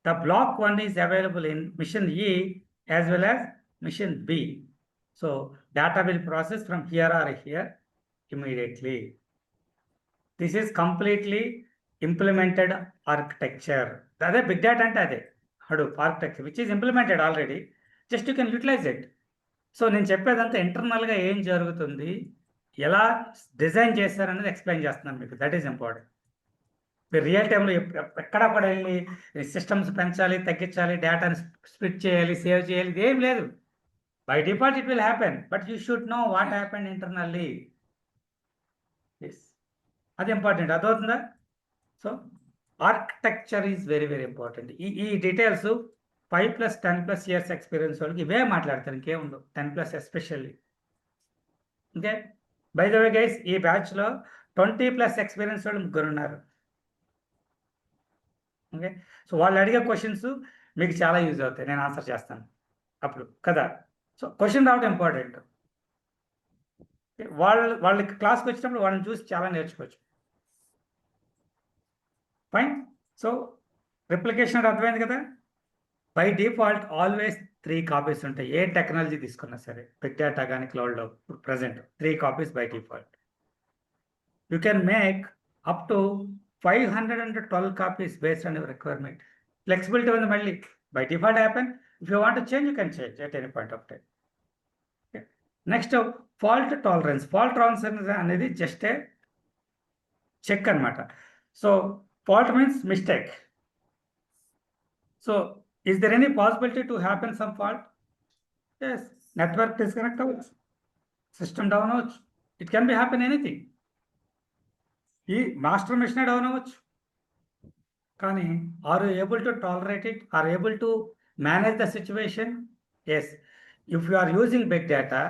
Speaker 1: the block 1 is available in machine E as well as machine B. So data will process from here or here immediately. This is completely implemented architecture. The other big data and other Hadoop architecture, which is implemented already. Just you can utilize it. So నేను చెప్పేదంతా ఇంటర్నల్గా ఏం జరుగుతుంది, ఎలా design చేస్తారనేది explain చేస్తున్నాను మీకు. That is important. మీరు రియల్ టైంలో ఎక్కడ కూడా వెళ్ళి సిస్టమ్స్ పెంచాలి, తగ్గించాలి, డేటాని స్ప్లిట్ చేయాలి, సేవ్ చేయాలి, ఇది ఏం లేదు. By default it will happen, but you should know what happen internally. అది ఇంపార్టెంట్. అదవుతుందా? So architecture is very very important. ఈ డీటెయిల్స్ 5+ 10+ years ఎక్స్పీరియన్స్ వాళ్ళకి ఇవే మాట్లాడతారు, ఇంకేముండవు. 10+ especially. Okay, by the way guys, ఈ బ్యాచ్లో 20+ ఎక్స్పీరియన్స్ వాళ్ళు 3 ఉన్నారు. ఓకే, సో వాళ్ళు అడిగే క్వశ్చన్స్ మీకు చాలా యూజ్ అవుతాయి, నేను ఆన్సర్ చేస్తాను అప్పుడు కదా. సో క్వశ్చన్ రావడం ఇంపార్టెంట్. వాళ్ళకి క్లాస్కి వచ్చినప్పుడు వాళ్ళని చూసి చాలా నేర్చుకోవచ్చు. ఫైన్. సో రిప్లికేషన్ అర్థమైంది కదా. బై డిఫాల్ట్ ఆల్వేస్ 3 కాపీస్ ఉంటాయి, ఏ టెక్నాలజీ తీసుకున్నా సరే. బిగ్ డేటా కానీ క్లౌడ్లో ఇప్పుడు present 3 copies by default. You can make up to 512 copies based on your requirement. Flexibility ఉంది మళ్ళీ. By default happen. If you want to change, you can change at any point of time. Next fault tolerance. Fault tolerance అనేది just a check అనమాట. So fault means mistake. So is there any possibility to happen some fault? Yes, network disconnect అవ్వచ్చు, system down అవ్వచ్చు, it can be happen anything. ఈ master machine down అవ్వచ్చు. కానీ are you able to tolerate it, are able to manage the situation? Yes, if you are using big data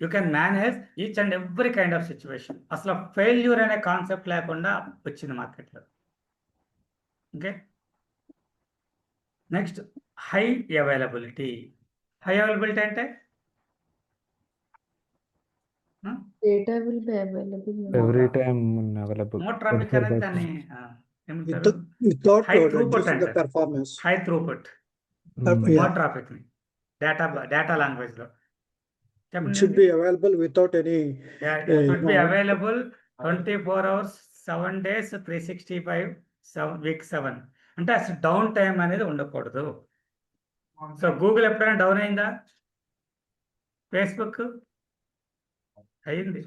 Speaker 1: you can manage each and every kind of situation. అసలు failure అనే concept లేకుండా వచ్చింది మార్కెట్లో. Okay, next high availability. High availability అంటే
Speaker 3: Data will be available.
Speaker 2: Every time available.
Speaker 1: More traffic అనేది దాన్ని ఏమంటారు?
Speaker 4: Without
Speaker 1: high throughput
Speaker 4: reducing the
Speaker 1: అంటారు.
Speaker 4: performance.
Speaker 1: High throughput
Speaker 2: Mm.
Speaker 4: Yeah.
Speaker 1: More traffic ని డేటా లాంగ్వేజ్ లో
Speaker 4: It
Speaker 1: చెప్పండి.
Speaker 4: should be available without any.
Speaker 1: Should be available 24 hours 7 days 365 week 7. అంటే అసలు down time అనేది ఉండకూడదు. సో గూగుల్ ఎప్పుడైనా డౌన్ అయిందా? ఫేస్బుక్ అయింది,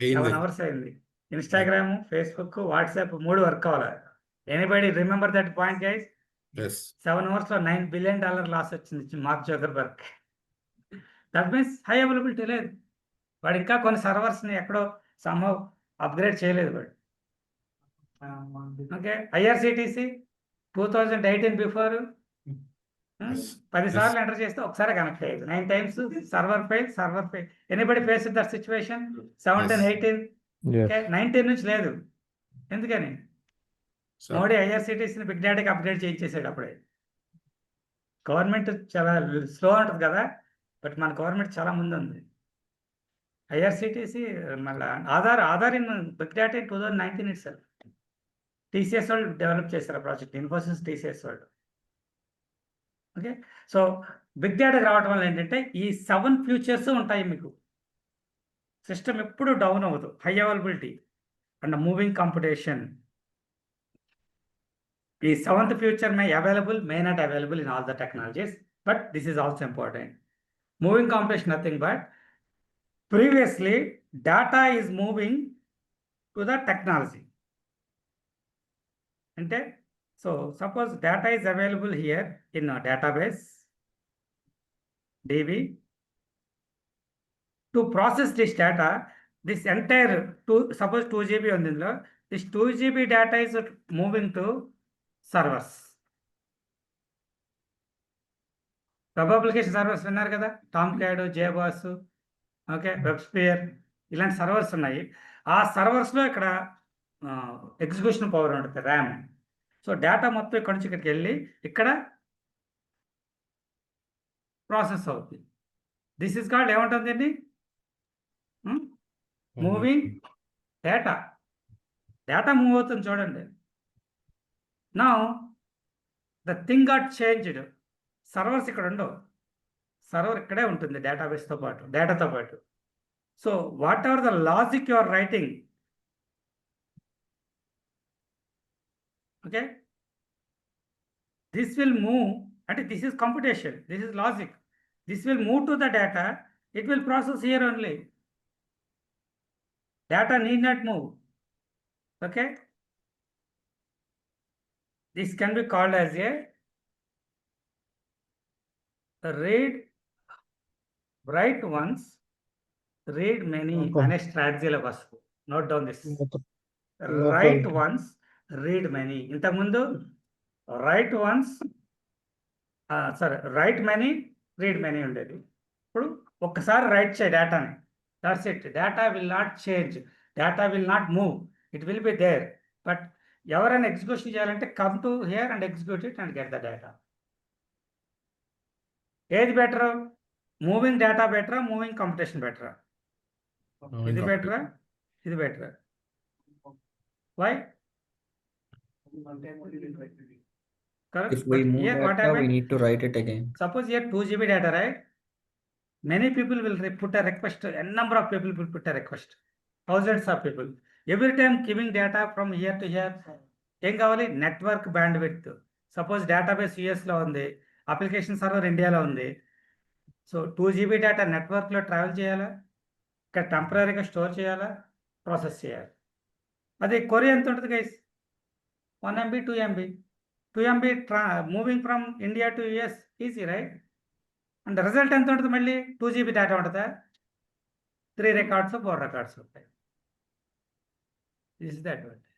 Speaker 1: 7 hours అయింది. ఇన్స్టాగ్రామ్, ఫేస్బుక్, వాట్సాప్ 3 వర్క్ అవ్వాలి. Anybody remember that point guys? 7 hours లో $9 billion లాస్ వచ్చింది mark Zuckerberg. That means high availability లేదు. వాడు ఇంకా కొన్ని సర్వర్స్ని ఎక్కడో సమ్హౌ అప్గ్రేడ్ చేయలేదు వాడు. ఓకే, ఐఆర్సిటిసి 2018 బిఫోర్ 10 సార్లు ఎంటర్ చేస్తే ఒకసారి కనెక్ట్ అయ్యేది. 9 times server fail. Anybody face that situation? 17, 18,
Speaker 2: Yes.
Speaker 1: 19 నుంచి లేదు. ఎందుకని? మోడీ ఐఆర్సిటీసీని బిగ్ డేటాకి అప్గ్రేడ్ చేయించేసాడు అప్పుడే. గవర్నమెంట్ చాలా స్లో ఉంటుంది కదా, బట్ మన గవర్నమెంట్ చాలా ముందు ఉంది. ఐఆర్సిటీసీ మళ్ళీ Aadhaar in big data in 2019 itself. TCS వాళ్ళు డెవలప్ చేశారు ఆ ప్రాజెక్ట్, ఇన్ఫోసిస్ టీసీఎస్ వాళ్ళు. ఓకే, సో బిగ్ డేటాకి రావడం వల్ల ఏంటంటే ఈ 7 ఫ్యూచర్స్ ఉంటాయి మీకు. సిస్టమ్ ఎప్పుడు డౌన్ అవ్వదు. High availability and moving computation. ఈ 7th future may available, may not available in all the technologies, but this is also important. Moving computation nothing but previously data is moving to the technology. అంటే so suppose data is available here in a database DB, to process this data, this entire suppose 2 GB ఉంది ఇందులో, this 2 GB data is moving to servers. Web application servers విన్నారు కదా, టామ్క్యాడ్, జేబాస్, okay, వెబ్స్పియర్, ఇలాంటి servers ఉన్నాయి. ఆ సర్వర్స్లో ఇక్కడ ఎగ్జిక్యూషన్ పవర్ ఉంటుంది, ర్యామ్. సో డేటా మొత్తం ఇక్కడ నుంచి ఇక్కడికి వెళ్ళి ఇక్కడ ప్రాసెస్ అవుతుంది. దిస్ ఇస్ కాల్డ్ ఏమంటుందండి, మూవింగ్ డేటా. డేటా మూవ్ అవుతుంది చూడండి. Now the thing got changed. Servers ఇక్కడ ఉండవు, సర్వర్ ఇక్కడే ఉంటుంది డేటాబేస్తో పాటు, డేటాతో పాటు. So whatever the logic you are writing, okay, this will move, అంటే this is computation, this is logic, this will move to the data, it will process here only. Data need not move. Okay. This can be called as a read, write once, read many. అనే స్ట్రాటజీలో వస్తుంది. Note down this. Write once, read many. ఇంతకుముందు write once, write many, read many ఉండేది. ఇప్పుడు ఒక్కసారి right చేయి డేటాని. That's it. Data will not change. Data will not move. It will be there. But ఎవరైనా ఎగ్జిక్యూషన్ చేయాలంటే come to here and execute it and get the data. ఏది better, moving data బెటరా, moving computation బెటరా? ఇది బెటరా, ఇది బెటరా? Why?
Speaker 8: If we move
Speaker 1: Here what
Speaker 8: data, we
Speaker 1: happened?
Speaker 8: need to write it again.
Speaker 1: Suppose here 2 GB data, right? Many people will put a request, a number of people will put a request, thousands of people. Every time giving data from here to here, ఏం కావాలి, network band width. Suppose database యూఎస్లో ఉంది, application server ఇండియాలో ఉంది. So 2 GB data నెట్వర్క్లో travel చేయాలా, ఇక్కడ టెంపరీగా స్టోర్ చేయాలా, ప్రాసెస్ చేయాలి. అది కొరియా ఎంత ఉంటుంది guys, 1 MB 2 MB 2 MB moving from India to US easy, right? And result ఎంత ఉంటుంది, మళ్ళీ 2 GB డేటా ఉంటుందా, 3 రికార్డ్స్ 4 రికార్డ్స్ ఉంటాయి. This is the advantage.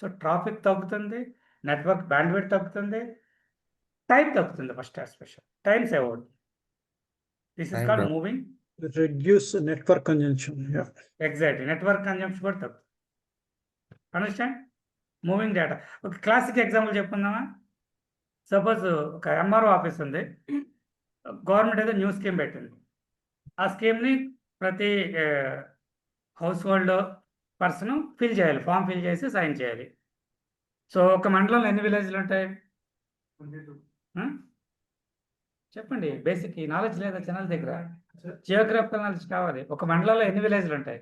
Speaker 1: So traffic తగ్గుతుంది, నెట్వర్క్ బ్యాండ్విడ్త్ తగ్గుతుంది, టైం తగ్గుతుంది. ఫస్ట్ ఎస్పెషల్ టైం సేవ్ అవుతుంది. This is called moving.
Speaker 4: Reduce network consumption. Yeah.
Speaker 1: Exactly, network consumption కూడా తగ్గుతుంది. అండర్స్టాండ్? Moving data. ఒక classic example చెప్పుకుందామా? Suppose ఒక MRO office ఉంది, government ఏదో న్యూ స్కీమ్ పెట్టింది. ఆ స్కీమ్ని ప్రతి హౌస్ హోల్డ్ పర్సన్ ఫిల్ చేయాలి, ఫామ్ ఫిల్ చేసి సైన్ చేయాలి. సో ఒక మండలంలో ఎన్ని విలేజ్లు ఉంటాయి? చెప్పండి, బేసిక్ ఈ నాలెడ్జ్ లేదా జనాల దగ్గర? జియోగ్రఫికల్ నాలెడ్జ్ కావాలి. ఒక మండలంలో ఎన్ని విలేజ్లు ఉంటాయి?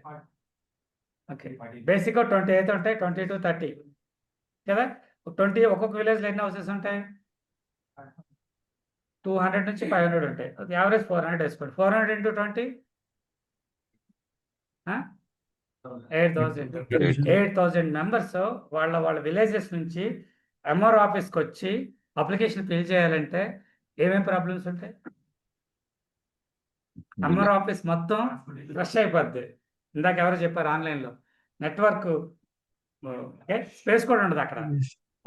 Speaker 1: ఓకే, బేసిక్గా 28 ఉంటాయి, 22, 30 కదా. 20 ఒక్కొక్క విలేజ్లో ఎన్ని హౌసెస్ ఉంటాయి? 200 నుంచి 500 ఉంటాయి. యావరేజ్ 400 వేసుకోండి. 400 into 20 8,000 మెంబర్స్ వాళ్ళ విలేజెస్ నుంచి ఎంఆర్ఓ ఆఫీస్కి వచ్చి అప్లికేషన్ ఫిల్ చేయాలంటే ఏమేమి ప్రాబ్లమ్స్ ఉంటాయి? ఎంఆర్ఓ ఆఫీస్ మొత్తం రష్ అయిపోద్ది. ఇందాక ఎవరో చెప్పారు ఆన్లైన్లో, నెట్వర్క్ స్పేస్ కూడా ఉండదు అక్కడ.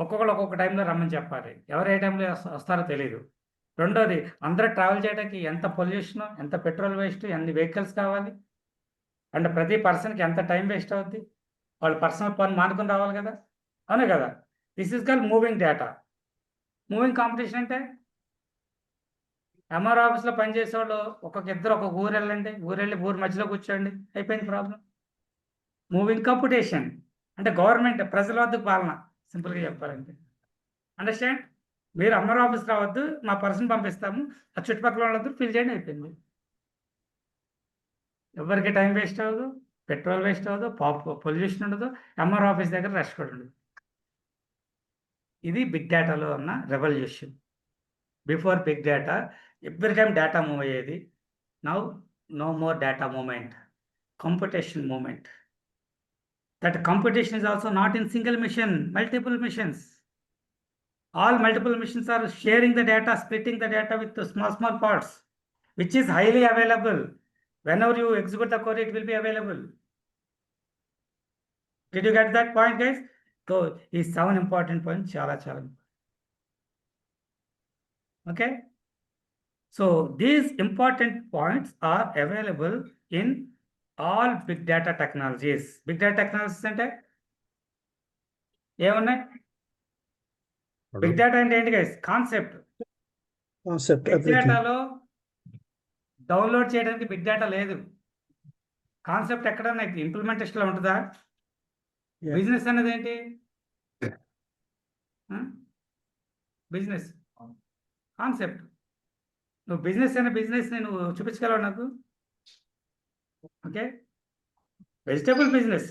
Speaker 1: ఒక్కొక్కరు ఒక్కొక్క టైంలో రమ్మని చెప్పాలి, ఎవరు ఏ టైంలో వస్తారో తెలియదు. రెండోది, అందరూ ట్రావెల్ చేయడానికి ఎంత పొల్యూషన్, ఎంత పెట్రోల్ వేస్ట్, ఎన్ని వెహికల్స్ కావాలి, అండ్ ప్రతి పర్సన్కి ఎంత టైం వేస్ట్ అవుద్ది. వాళ్ళు పర్సనల్ పని మానుకొని రావాలి కదా, అవునే కదా. This is called moving data. Moving competition అంటే ఎంఆర్ఓ ఆఫీస్లో పనిచేసేవాళ్ళు ఇద్దరు ఒక్కొక్క ఊరు వెళ్ళండి, ఊరు మధ్యలో కూర్చోండి, అయిపోయింది ప్రాబ్లం. మూవింగ్ కంప్యూటేషన్ అంటే గవర్నమెంట్ ప్రజల వద్దకు పాలన, సింపుల్గా చెప్పాలంటే. అండర్స్టాండ్? మీరు ఎంఆర్ఓ ఆఫీస్ రావద్దు, మా పర్సన్ పంపిస్తాము, ఆ చుట్టుపక్కల వాళ్ళందరూ ఫిల్ చేయండి, అయిపోయింది. ఎవరికి టైం వేస్ట్ అవ్వదు, పెట్రోల్ వేస్ట్ అవ్వదు, పొల్యూషన్ ఉండదు, ఎంఆర్ఓ ఆఫీస్ దగ్గర రష్ కూడా ఉండదు. ఇది బిగ్ డేటాలో ఉన్న revolution. Before big data every time data move అయ్యేది. Now no more data moment, computation moment. That computation is also not in single machine, multiple machines. All multiple machines are sharing the data, splitting the data with the small parts, which is highly available. Whenever you execute the query, it will be available. Did you get that point, guys? So ఈ 7 important points చాలా okay. So these important points are available in all big data technologies. Big data technologies అంటే ఏమున్నాయి? Big data అంటే ఏంటి guys? Concept.
Speaker 4: Concept,
Speaker 1: big
Speaker 4: everything.
Speaker 1: డేటాలో download చేయడానికి big data లేదు. Concept ఎక్కడన్నా ఇంప్లిమెంటేషన్ లో ఉంటుందా?
Speaker 4: Yeah.
Speaker 1: బిజినెస్ అనేది ఏంటి? Business concept. నువ్వు బిజినెస్ అనే బిజినెస్ నువ్వు చూపించగలవు నాకు? ఓకే, వెజిటేబుల్ బిజినెస్,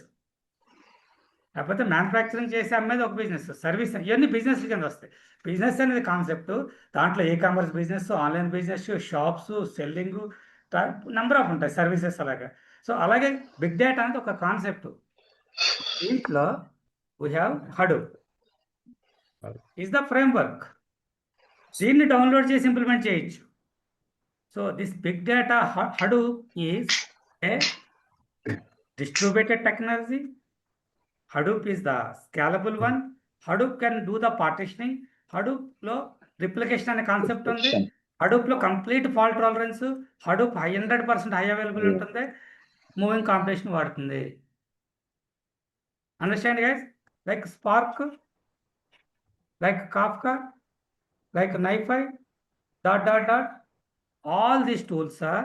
Speaker 1: లేకపోతే మ్యానుఫ్యాక్చరింగ్ చేసి అమ్మేది ఒక బిజినెస్, సర్వీస్, ఇవన్నీ బిజినెస్ కింద వస్తాయి. బిజినెస్ అనేది కాన్సెప్ట్. దాంట్లో e-commerce business, online business, shops, selling, number of ఉంటాయి, సర్వీసెస్ అలాగా. సో అలాగే బిగ్ డేటా అనేది ఒక కాన్సెప్ట్. దీంట్లో we have Hadoop is the framework. దీన్ని డౌన్లోడ్ చేసి ఇంప్లిమెంట్ చేయొచ్చు. So this big data Hadoop is a distributed technology. Hadoop is the scalable one. Hadoop can do the partitioning. Hadoop లో replication అనే concept ఉంది. Hadoop లో complete fault tolerance. Hadoop 100% high available ఉంటుంది. Moving competition వాడుతుంది. Understand guys? Like spark, like Kafka, like NiFi, ... all these tools are,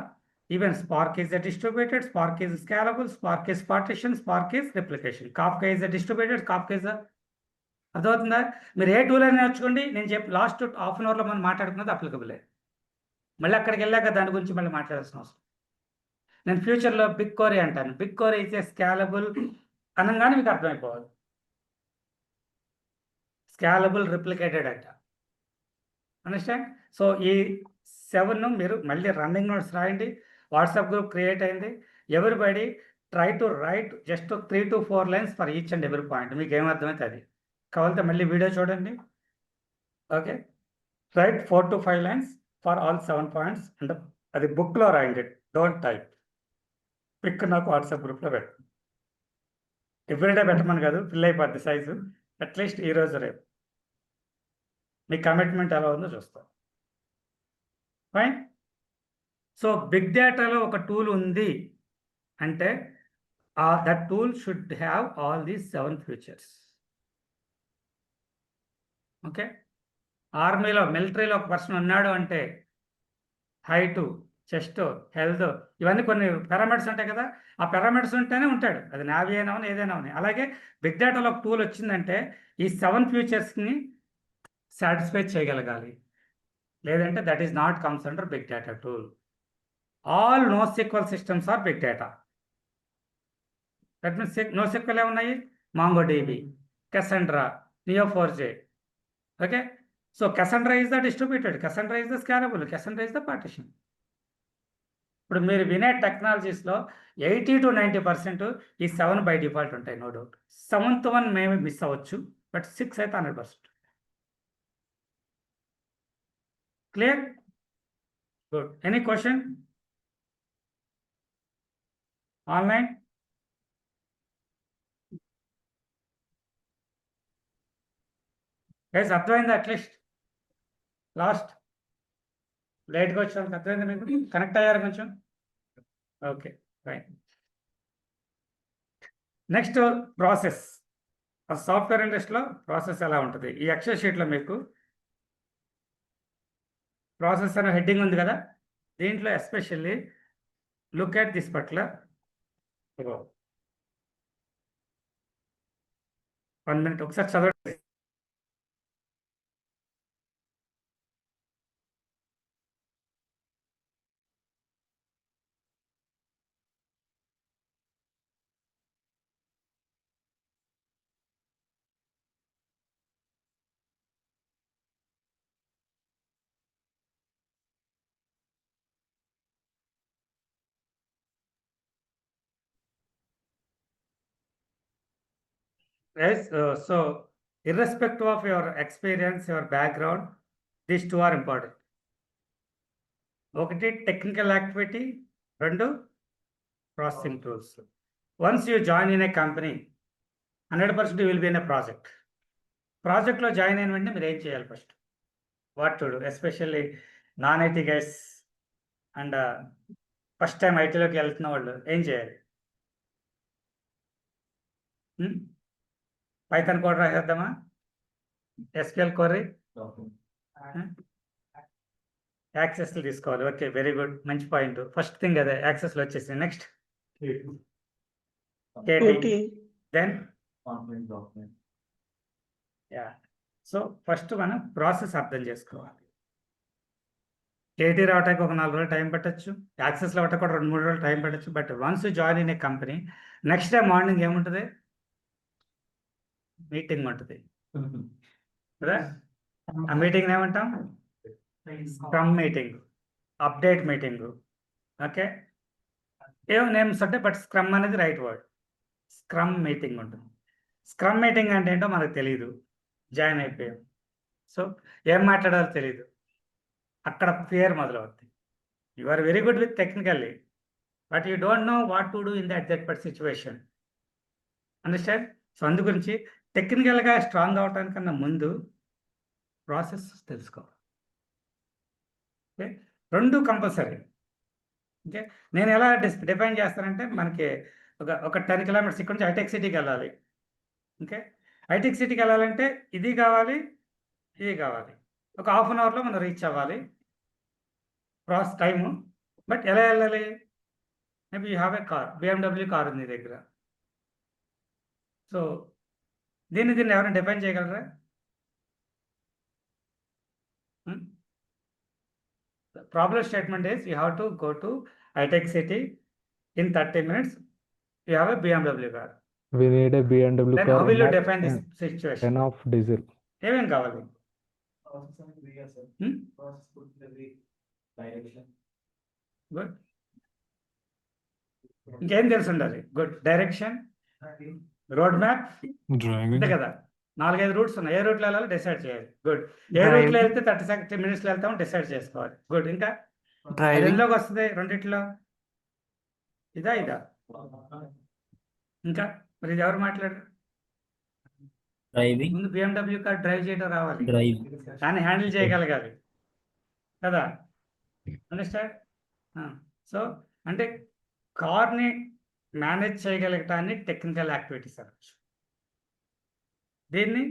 Speaker 1: even Spark is a distributed, Spark is scalable, Spark is partition, Spark is replication. Kafka is a distributed, Kafka is a... అర్థమవుతుందా? మీరు ఏ tool అని నేర్చుకోండి. నేను చెప్పి last half an అవర్లో మనం మాట్లాడుకున్నది అప్లికబులే. మళ్ళీ అక్కడికి వెళ్ళాక దాని గురించి మళ్ళీ మాట్లాడాల్సిన అవసరం. నేను ఫ్యూచర్లో బిగ్ క్వరీ అంటాను. బిగ్ క్వరీ ఇస్ ఏ స్కాలబుల్ అనగానే మీకు అర్థమైపోవాలి. స్కాలబుల్ రిప్లికేటెడ్ అంట. అండర్స్టాండ్? సో ఈ 7 మీరు మళ్ళీ రన్నింగ్ నోట్స్ రాయండి. వాట్సాప్ గ్రూప్ క్రియేట్ అయింది. Everybody try to right just 3 to 4 lines for each and every point. మీకు ఏమర్థమైతే అది కావాలంటే మళ్ళీ వీడియో చూడండి. Okay, right 4 to 5 lines for all 7 points. And అది బుక్లో రాయండి, డోంట్ టైప్. పిక్ నాకు వాట్సాప్ గ్రూప్లో పెట్టు. ఎవ్రీడే పెట్టమని కాదు, ఫిల్ అయిపోద్ది సైజు. అట్లీస్ట్ ఈరోజు రేపు మీ కమిట్మెంట్ ఎలా ఉందో చూస్తాం. ఫైన్. సో బిగ్ డేటాలో ఒక టూల్ ఉంది అంటే that tool should have all these 7 features. Okay, ఆర్మీలో మిలిటరీలో ఒక పర్సన్ ఉన్నాడు అంటే హైటు, చెస్ట్, హెల్త్, ఇవన్నీ కొన్ని పారామీటర్స్ ఉంటాయి కదా. ఆ పారామీటర్స్ ఉంటేనే ఉంటాడు. అది నావీ అయినా ఏదైనా ఉన్నాయి. అలాగే బిగ్ డేటాలో ఒక టూల్ వచ్చిందంటే ఈ 7 featuresని సాటిస్ఫై చేయగలగాలి. లేదంటే that is not comes under big data tool. All NoSQL systems are big data. That means NoSQL ఏమున్నాయి? MongoDB, Cassandra, Neo4j. Okay, so Cassandra is the distributed, Cassandra is the scalable, Cassandra is the partition. ఇప్పుడు మీరు వినే టెక్నాలజీస్లో 80 to 90% ఈ 7 by default ఉంటాయి, no doubt. 7th one మేమే miss అవ్వచ్చు, but 6 అయితే 100%. Clear? Good. Any question? Online? Guys, అర్థమైందా? At least last లేట్గా వచ్చాను, అర్థమైందా మీకు? కనెక్ట్ అయ్యారు కొంచెం? Okay, fine. Next process. Software ఇండస్ట్రీలో ప్రాసెస్ ఎలా ఉంటుంది? ఈ ఎక్సెల్ షీట్లో మీకు ప్రాసెస్ అనే హెడ్డింగ్ ఉంది కదా. దీంట్లో especially look at this particular. 1 minute ఒకసారి చదవండి. Yes, so irrespective of your experience, your background, these 2 are important. ఒకటి technical activity, 2 processing tools. Once you join in a company, 100% you will be in a project. ప్రాజెక్ట్లో join అయిన వెంటనే మీరు ఏం చేయాలి first? What to do, especially non IT guys and first time ఐటీలోకి వెళ్తున్న వాళ్ళు ఏం చేయాలి? పైథాన్ కోడ్ రాసేద్దామా? ఎస్క్యూఎల్ క్వరీ, యాక్సెస్లు తీసుకోవాలి. ఓకే, వెరీ గుడ్, మంచి పాయింట్. ఫస్ట్ థింగ్ అదే, యాక్సెస్లు వచ్చేసి. Next KT, then yeah. So first మనం ప్రాసెస్ అర్థం చేసుకోవాలి. కేటీ రావటానికి ఒక 4 రోజులు టైం పట్టచ్చు, యాక్సెస్ రావటానికి కూడా 2-3 రోజులు టైం పట్టచ్చు. But once join in a company, next day morning ఏముంటుంది? మీటింగ్ ఉంటుంది కదా. ఆ మీటింగ్ ఏమంటాం? Scrum meeting, update meeting. Okay, ఏం నేమ్స్ అంటే, బట్ స్క్రమ్ అనేది రైట్ వర్డ్. స్క్రమ్ మీటింగ్ ఉంటుంది. స్క్రమ్ మీటింగ్ అంటే ఏంటో మనకు తెలియదు, జాయిన్ అయిపోయాం. సో ఏం మాట్లాడాలో తెలియదు, అక్కడ ఫియర్ మొదలవుతుంది. You are very good with technically, but you don't know what to do in that part situation. Understand? So అందు గురించి టెక్నికల్గా స్ట్రాంగ్ అవటానికన్నా ముందు ప్రాసెస్ తెలుసుకోవాలి. Okay, 2 compulsory. ఓకే, నేను ఎలా డిఫైన్ చేస్తానంటే, మనకి ఒక 10 కిలోమీటర్స్ ఇక్కడ నుంచి హైటెక్ సిటీకి వెళ్ళాలి. ఓకే, హైటెక్ సిటీకి వెళ్ళాలంటే ఇది కావాలి, ఇది కావాలి. ఒక హాఫ్ అన్ అవర్లో మనం రీచ్ అవ్వాలి ప్రాసెస్ టైము. బట్ ఎలా వెళ్ళాలి? Maybe you have a car, BMW car ఉంది నీ దగ్గర. సో దీన్ని ఎవరైనా డిఫైన్ చేయగలరా? Problem statement is you have to go to హైటెక్ City in 30 minutes. You have a BMW car.
Speaker 2: We need a BMW
Speaker 1: Then
Speaker 2: car
Speaker 1: how will you
Speaker 2: and
Speaker 1: define this situation?
Speaker 2: enough diesel.
Speaker 1: ఏమేం కావాలి? Good. ఇంకేం తెలిసి ఉండాలి? Good. Direction, road map, అంతే కదా. 4-5 roots ఉన్నాయి. ఏ రూట్లో వెళ్ళాలో డిసైడ్ చేయాలి. గుడ్. ఏ రూట్లో వెళ్తే 30 minutesలో వెళ్తామో డిసైడ్ చేసుకోవాలి. గుడ్. ఇంకా ఎందులోకి వస్తుంది? రెండిట్లో ఇదా? ఇంకా మరి ఇది ఎవరు మాట్లాడరు? ముందు BMW కార్ డ్రైవ్ చేయడం రావాలి, కానీ హ్యాండిల్ చేయగలగాలి కదా. అండర్స్టాండ్? సో అంటే కార్ని మేనేజ్ చేయగలగటాన్ని టెక్నికల్ యాక్టివిటీస్ అనొచ్చు. దీన్ని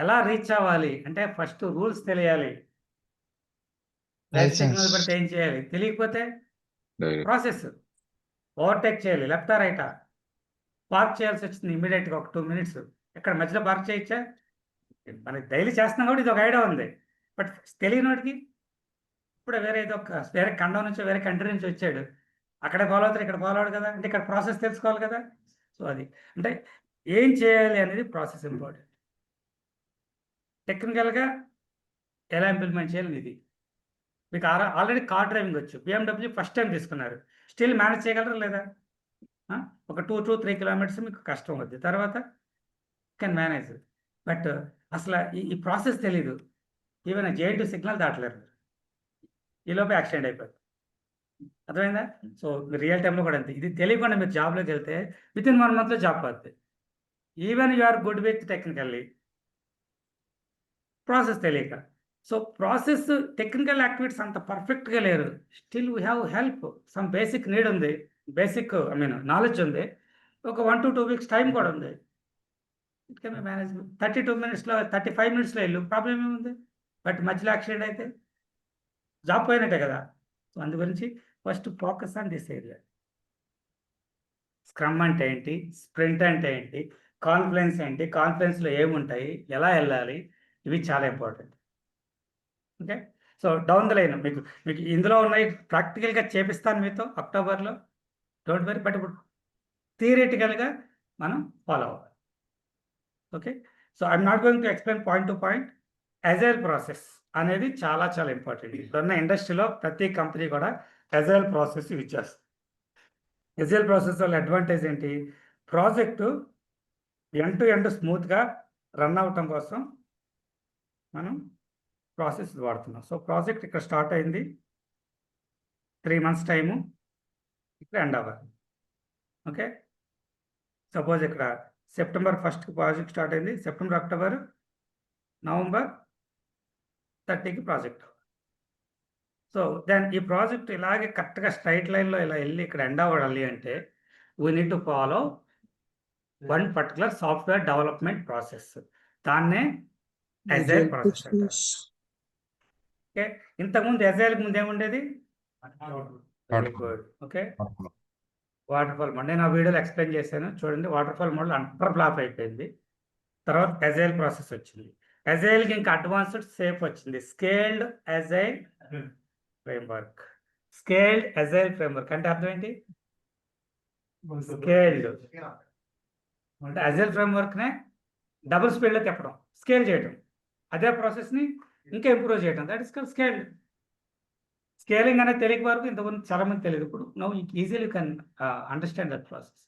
Speaker 1: ఎలా రీచ్ అవ్వాలి అంటే, ఫస్ట్ రూల్స్ తెలియాలి. సిగ్నల్ పడితే ఏం చేయాలి? తెలియకపోతే ప్రాసెస్. ఓవర్టేక్ చేయాలి, లెఫ్టా రైటా, పార్క్ చేయాల్సి వచ్చింది ఇమీడియట్గా ఒక 2 minutes. ఎక్కడ మధ్యలో పార్క్ చేయొచ్చా? మనకి డైలీ చేస్తున్నాం కాబట్టి ఇది ఒక ఐడియా ఉంది. బట్ తెలియని వాడికి ఇప్పుడు వేరే ఖండం నుంచి, వేరే కంట్రీ నుంచి వచ్చాడు, అక్కడే ఫాలో అవుతారు, ఇక్కడ ఫాలో అవడు కదా. అంటే ఇక్కడ ప్రాసెస్ తెలుసుకోవాలి కదా. సో అది అంటే ఏం చేయాలి అనేది ప్రాసెస్ ఇంపార్టెంట్. టెక్నికల్గా ఎలా ఇంప్లిమెంట్ చేయాలి ఇది. మీకు ఆల్రెడీ కార్ డ్రైవింగ్ వచ్చు, BMW ఫస్ట్ టైం తీసుకున్నారు, స్టిల్ మేనేజ్ చేయగలరా లేదా? ఒక 2-3 kilometers మీకు కష్టం అవుద్ది, తర్వాత కెన్ మేనేజ్. బట్ అసలు ఈ ప్రాసెస్ తెలీదు. ఈవెన్ J2 సిగ్నల్ దాటలేరు, ఈలోపు యాక్సిడెంట్ అయిపోతుంది. అర్థమైందా? సో రియల్ టైంలో కూడా అంతే. ఇది తెలియకుండా మీరు జాబ్లోకి వెళ్తే వితిన్ 1 monthలో జాబ్ పోద్ది. Even you are good with technically, process తెలియక. సో ప్రాసెస్ టెక్నికల్ యాక్టివిటీస్ అంత పర్ఫెక్ట్గా లేరు. Still we have help, some basic need ఉంది, బేసిక్ నాలెడ్జ్ ఉంది. ఒక 1 to 2 weeks టైం కూడా ఉంది. It can be manage. 32 minutesలో 35 minutesలో వెళ్ళు, ప్రాబ్లం ఏముంది? బట్ మధ్యలో యాక్సిడెంట్ అయితే జాబ్ పోయినట్టే కదా. సో అందు గురించి first focus on this area. Scrum అంటే ఏంటి, స్ప్రింట్ అంటే ఏంటి, కాన్ఫిడెన్స్ ఏంటి, కాన్ఫిడెన్స్లో ఏముంటాయి, ఎలా వెళ్ళాలి, ఇవి చాలా important. Okay, so down the line మీకు ఇందులో ఉన్నాయి, ప్రాక్టికల్గా చేపిస్తాను మీతో అక్టోబర్లో, డోంట్ వరీ. బట్ ఇప్పుడు థియరిటికల్గా మనం ఫాలో అవ్వాలి. Okay, so I'm not going to explain point to point. Agile process అనేది చాలా చాలా ఇంపార్టెంట్. ఇప్పుడున్న ఇండస్ట్రీలో ప్రతి కంపెనీ కూడా అజైల్ ప్రాసెస్ యూజ్ చేస్తుంది. అజైల్ ప్రాసెస్ వల్ల అడ్వాంటేజ్ ఏంటి? ప్రాజెక్టు ఎండ్ టు ఎండ్ స్మూత్గా రన్ అవటం కోసం మనం ప్రాసెస్ వాడుతున్నాం. సో ప్రాజెక్ట్ ఇక్కడ స్టార్ట్ అయింది, 3 months టైము ఇక్కడ ఎండ్ అవ్వాలి. ఓకే, సపోజ్ ఇక్కడ సెప్టెంబర్ 1st ప్రాజెక్ట్ స్టార్ట్ అయింది, సెప్టెంబర్, అక్టోబర్, నవంబర్ 30కి ప్రాజెక్ట్. సో దెన్ ఈ ప్రాజెక్ట్ ఇలాగే కరెక్ట్గా స్ట్రైట్ లైన్లో ఇలా వెళ్ళి ఇక్కడ ఎండ్ అవ్వాలి అంటే we need to follow one particular software development process. దాన్నే అజైల్ ప్రాసెస్ అంటారు. ఓకే, ఇంతకుముందు అజైల్కి ముందు ఏముండేది? Very good. Okay, waterfall mode. నేను ఆ వీడియోలో ఎక్స్ప్లెయిన్ చేశాను చూడండి. వాటర్ఫాల్ మోడ్లో అంటర్ ఫ్లాప్ అయిపోయింది. తర్వాత అజైల్ ప్రాసెస్ వచ్చింది. అజైల్కి ఇంకా అడ్వాన్స్డ్ సేఫ్ వచ్చింది. Scaled agile framework. Scaled agile framework అంటే అర్థం ఏంటి? స్కేల్డ్ అంటే అజైల్ ఫ్రేమ్వర్క్నే డబుల్ స్పీడ్లో తిప్పడం, స్కేల్ చేయడం. అదే ప్రాసెస్ని ఇంకా ఇంప్రూవ్ చేయడం, that is called scaled. Scaling అనేది తెలియక వరకు ఇంతకుముందు చాలా మంది తెలియదు. ఇప్పుడు now easily can understand that process.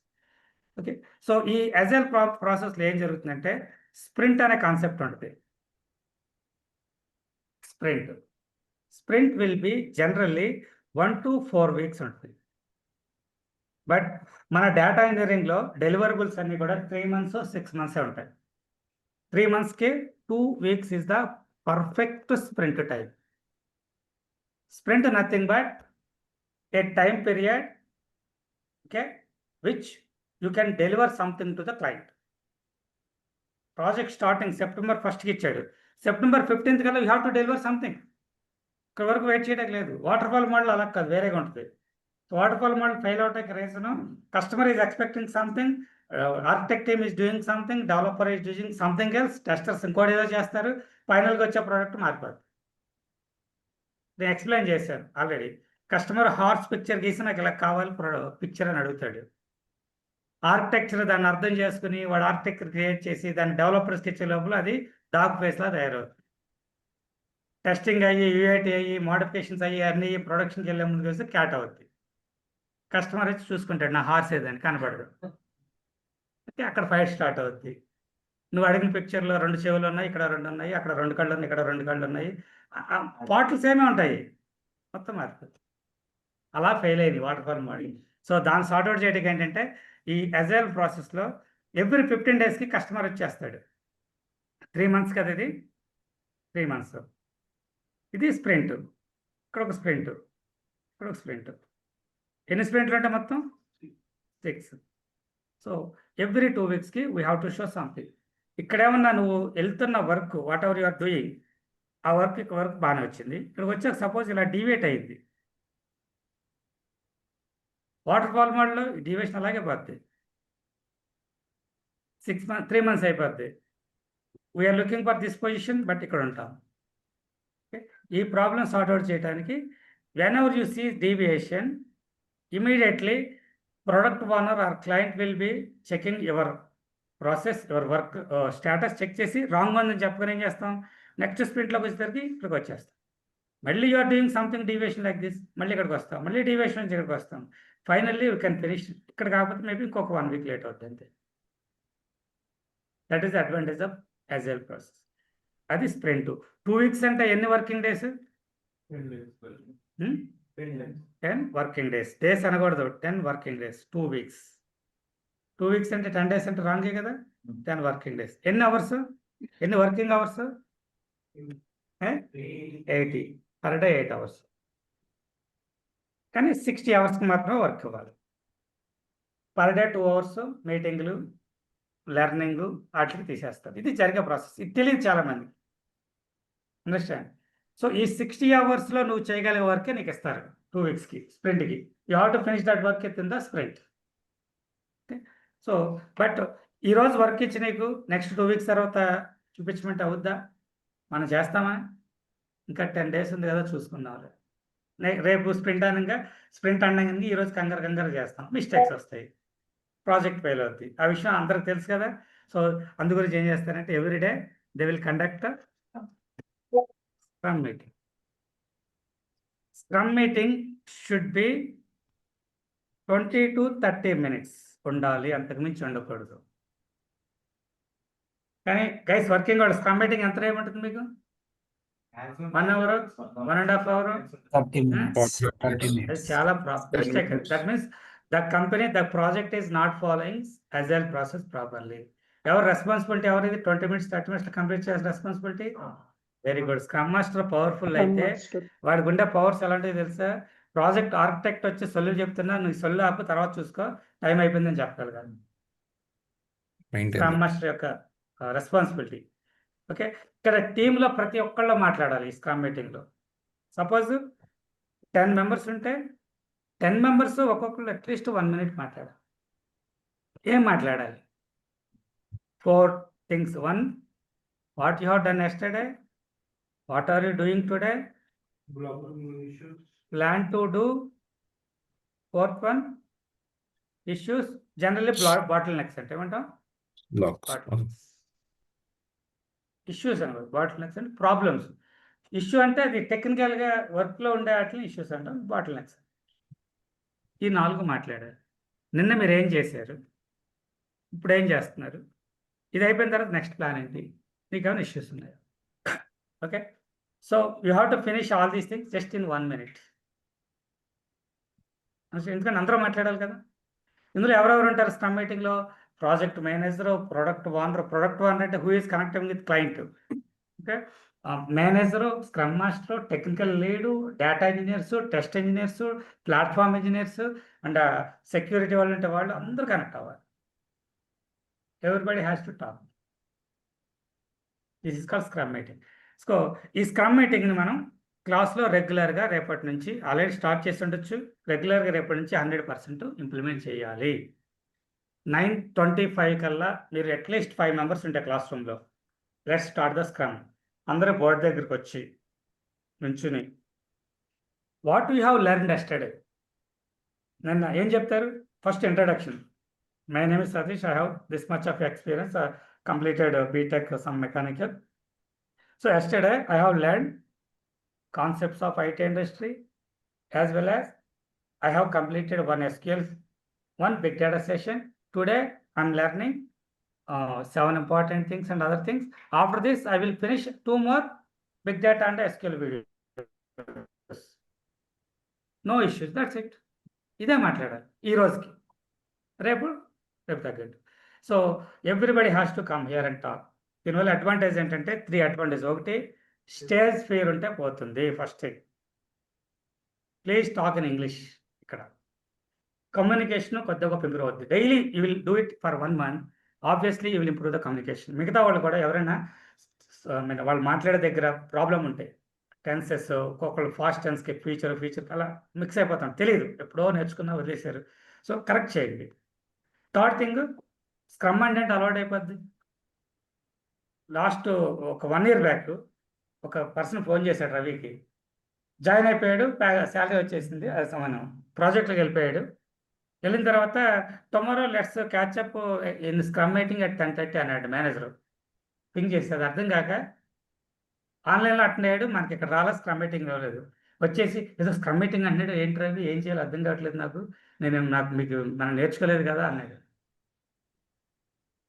Speaker 1: Okay, so ఈ అజైల్ ప్రాసెస్లో ఏం జరుగుతుందంటే స్ప్రింట్ అనే కాన్సెప్ట్ ఉంటుంది. Sprint will be generally 1 to 4 weeks ఉంటుంది. బట్ మన డేటా ఇంజనీరింగ్లో డెలివరబుల్స్ అన్నీ కూడా 3 months 6 months ఉంటాయి. 3 monthsకి 2 weeks is the perfect sprint time. Sprint nothing but a time period, okay, which you can deliver something to the client. Project starting September 1st ఇచ్చాడు, September 15th కల్లా you have to deliver something. ఇక్కడ వరకు wait చేయడం లేదు. Waterfall model అలా కాదు, వేరేగా ఉంటుంది. వాటర్ఫాల్ మోడల్ ఫెయిల్ అవటానికి reason customer is expecting something, architect team is doing something, developer is doing something else, testers ఇంకోటి ఏదో చేస్తారు, ఫైనల్గా వచ్చే ప్రోడక్ట్ మారిపోతుంది. నేను ఎక్స్ప్లెయిన్ చేశాను ఆల్రెడీ. కస్టమర్ హార్స్ పిక్చర్ గీసి నాకు ఇలా కావాలి పిక్చర్ అని అడుగుతాడు. ఆర్కిటెక్చర్ దాన్ని అర్థం చేసుకుని వాడు ఆర్కిటెక్చర్ క్రియేట్ చేసి దాన్ని డెవలపర్స్కి ఇచ్చే లోపల అది డాగ్ ఫేస్లా తయారవుతుంది. టెస్టింగ్ అయ్యి, యూఐటీ అయ్యి, మోడిఫికేషన్స్ అయ్యి అన్నీ ప్రొడక్షన్కి వెళ్ళే ముందు కలిసి క్యాట్ అవుతుంది. కస్టమర్ వచ్చి చూసుకుంటాడు నా హార్స్ ఏదని, కనపడదు. ఓకే, అక్కడ ఫైట్ స్టార్ట్ అవుద్ది. నువ్వు అడిగిన పిక్చర్లో 2 చెవులు ఉన్నాయి, ఇక్కడ 2 ఉన్నాయి, అక్కడ 2 కళ్ళు ఉన్నాయి, ఇక్కడ 2 కళ్ళు ఉన్నాయి, పాటలు సేమే ఉంటాయి, మొత్తం మారిపోతుంది. అలా ఫెయిల్ అయింది వాటర్ఫాల్ మోడల్. సో దాన్ని సార్ట్అవుట్ చేయడానికి ఏంటంటే ఈ అజైల్ ప్రాసెస్లో ఎవ్రీ 15 daysకి కస్టమర్ వచ్చేస్తాడు. 3 months కదా ఇది, 3 months. ఇది స్ప్రింట్. ఇక్కడ ఒక స్ప్రింట్, ఇక్కడ ఒక స్ప్రింట్. ఎన్ని స్ప్రింట్లు అంటే మొత్తం 6. సో ఎవ్రీ 2 weeksకి we have to show something. ఇక్కడేమన్నా నువ్వు వెళ్తున్న work whatever you are doing, ఆ వర్క్ బాగానే వచ్చింది. ఇక్కడికి వచ్చాక సపోజ్ ఇలా డీవియేట్ అయింది. వాటర్ఫాల్ మోడల్లో డీవియేషన్ అలాగే పోద్ది. 3 months అయిపోద్ది. We are looking for this position, but ఇక్కడ ఉంటాం. ఓకే, ఈ ప్రాబ్లమ్ సార్ట్అవుట్ చేయడానికి whenever you see deviation, immediately product owner or client will be checking your process, your work status check చేసి wrong ఉందని చెప్పుకొని ఏం చేస్తాం, నెక్స్ట్ స్ప్రింట్లోకి వచ్చేసరికి ఇక్కడికి వచ్చేస్తాం. మళ్ళీ you are doing something deviation like this, మళ్ళీ ఇక్కడికి వస్తాం, మళ్ళీ డీవియేషన్ నుంచి ఇక్కడికి వస్తాం. Finally you can finish. ఇక్కడ కాకపోతే మేబీ ఇంకొక 1 week లేట్ అవుతుంది అంతే. That is the advantage of agile process. అది స్ప్రింట్. 2 weeks అంటే ఎన్ని working days? 10 working days. Days అనకూడదు, 10 working days. 2 weeks. 2 weeks అంటే 10 days అంటే రాంగే కదా. 10 working days. ఎన్ని అవర్స్, ఎన్ని working hours? 80 per day, 8 hours. కానీ 60 hours మాత్రమే వర్క్ ఇవ్వాలి. పర్ డే 2 hours మీటింగ్లు, లెర్నింగ్ వాటికి తీసేస్తారు. ఇది జరిగే ప్రాసెస్. ఇది తెలియదు చాలామంది. అండర్స్టాండ్? సో ఈ 60 hours నువ్వు చేయగలిగే వర్కే నీకు ఇస్తారు 2 weeksకి, స్ప్రింట్కి. You have to finish that work in the sprint. Okay, so but ఈరోజు వర్క్ ఇచ్చి నీకు నెక్స్ట్ 2 weeks తర్వాత చూపించమంటే అవుద్దా? మనం చేస్తామా? ఇంకా 10 days ఉంది కదా, చూసుకుందాం. రేపు స్ప్రింట్ అనగా ఈరోజు కంగారు చేస్తాం, మిస్టేక్స్ వస్తాయి, ప్రాజెక్ట్ ఫెయిల్ అవుతుంది. ఆ విషయం అందరికి తెలుసు కదా. సో అందు గురించి ఏం చేస్తారంటే everyday they will conduct scrum meeting. Scrum meeting should be 20 to 30 minutes ఉండాలి, అంతకుమించి ఉండకూడదు. కానీ గైస్ వర్కింగ్ స్క్రమ్ మీటింగ్ ఎంత ఏముంటుంది మీకు? 1 hour, 1.5 hour.
Speaker 8: 30 minutes. 30
Speaker 1: అది
Speaker 8: minutes.
Speaker 1: చాలా mistake. That means the company the project is not following agile process properly. ఎవరు రెస్పాన్సిబిలిటీ ఎవరిది? 20 minutes 30 minutes కంప్లీట్ చేయాల్సిన responsibility. Very good. Scrum master powerful అయితే వాడి గుండె పవర్స్ ఎలాంటివి తెలుసా? ప్రాజెక్ట్ ఆర్కిటెక్ట్ వచ్చి సొల్లు చెప్తున్నా, నువ్వు సొల్లు ఆపు, తర్వాత చూసుకో, టైం అయిపోయిందని చెప్పగలగాలి. స్క్రమ్ మాస్టర్ యొక్క రెస్పాన్సిబిలిటీ. ఓకే, ఇక్కడ టీంలో ప్రతి ఒక్కళ్ళు మాట్లాడాలి. ఈ స్క్రమ్ మీటింగ్లో సపోజ్ 10 members ఉంటే 10 members ఒక్కొక్కరు అట్లీస్ట్ 1 minute మాట్లాడాలి. ఏం మాట్లాడాలి? 4 things. 1, what you have done yesterday, what are you doing today, plan to do. 4th one, issues. Generally bottlenecks అంటే ఏమంటాం? ఇష్యూస్ అన్నమాట. బాటిల్నెక్స్ అంటే ప్రాబ్లమ్స్. ఇష్యూ అంటే అది టెక్నికల్గా వర్క్లో ఉండే వాటిని ఇష్యూస్ అంటాం. బాటిల్నెక్స్. ఈ 4 మాట్లాడారు. నిన్న మీరు ఏం చేశారు, ఇప్పుడు ఏం చేస్తున్నారు, ఇది అయిపోయిన తర్వాత నెక్స్ట్ ప్లాన్ ఏంటి, మీకు ఏమైనా ఇష్యూస్ ఉన్నాయి. Okay, so you have to finish all these things just in 1 minute. ఎందుకంటే అందరూ మాట్లాడాలి కదా. ఇందులో ఎవరెవరు ఉంటారు స్క్రమ్ మీటింగ్లో? Project manager, product owner. Product owner అంటే who is connecting with client. Okay, manager, scrum master, technical lead, data engineers, test engineers, platform engineers and security వాళ్ళు ఉంటే వాళ్ళు అందరూ కనెక్ట్ అవ్వాలి. Everybody has to talk. This is called scrum meeting. So ఈ scrum మీటింగ్ని మనం క్లాస్లో రెగ్యులర్గా రేపటి నుంచి ఆల్రెడీ స్టార్ట్ చేసి ఉండొచ్చు. రెగ్యులర్గా రేపటి నుంచి 100% ఇంప్లిమెంట్ చేయాలి. 9:25 కల్లా మీరు అట్లీస్ట్ 5 members ఉంటే క్లాస్ రూమ్లో. Let's start the scrum. అందరూ బోర్డు దగ్గరికి వచ్చి నుంచుని what you have learned yesterday. నిన్న ఏం చెప్తారు? First introduction. My name is Satish, I have this much of experience, completed BTech some mechanical. So yesterday I have learned concepts of IT industry, as well as I have completed 1 SQL, 1 big data session. Today I'm learning 7 important things and other things. After this I will finish 2 more big data and SQL videos. No issues, that's it. ఇదే మాట్లాడాలి ఈ రోజుకి. రేపు తగ్గట్టు. So everybody has to come here and talk. దీనివల్ల advantage ఏంటంటే 3 advantage. ఒకటి, stage fear ఉంటే పోతుంది. First thing, please talk in English. ఇక్కడ కమ్యూనికేషన్ కొద్దిగా గొప్ప ఇంప్రూవ్ అవుతుంది. Daily you will do it for 1 month. Obviously you will improve the communication. మిగతా వాళ్ళు కూడా ఎవరైనా వాళ్ళు మాట్లాడే దగ్గర ప్రాబ్లం ఉంటాయి. టెన్సెస్, ఒక్కొక్కరు ఫాస్ట్ టెన్స్కి ఫీచర్ అలా మిక్స్ అయిపోతాం, తెలియదు, ఎప్పుడో నేర్చుకున్నా వదిలేశారు. సో కరెక్ట్ చేయండి. థర్డ్ థింగ్, స్క్రమ్ అంటే అలవాటు అయిపోద్ది. లాస్ట్ ఒక 1 year బ్యాక్ ఒక పర్సన్ ఫోన్ చేశాడు రవికి. జాయిన్ అయిపోయాడు, శాలరీ వచ్చేసింది, అది మనం ప్రాజెక్ట్లోకి వెళ్ళిపోయాడు. వెళ్ళిన తర్వాత tomorrow let's catch up in scrum meeting at 10:30 అన్నాడు మేనేజర్. పింగ్ చేసేది అర్థం కాక ఆన్లైన్లో అటెండ్ అయ్యాడు. మనకి ఇక్కడ రాలే, స్క్రమ్ మీటింగ్ రాలేదు. వచ్చేసి ఏదో స్క్రమ్ మీటింగ్ అన్నాడు, ఏంటి రవి ఏం చేయాలో అర్థం కావట్లేదు నాకు మీకు మనం నేర్చుకోలేదు కదా అన్నాడు.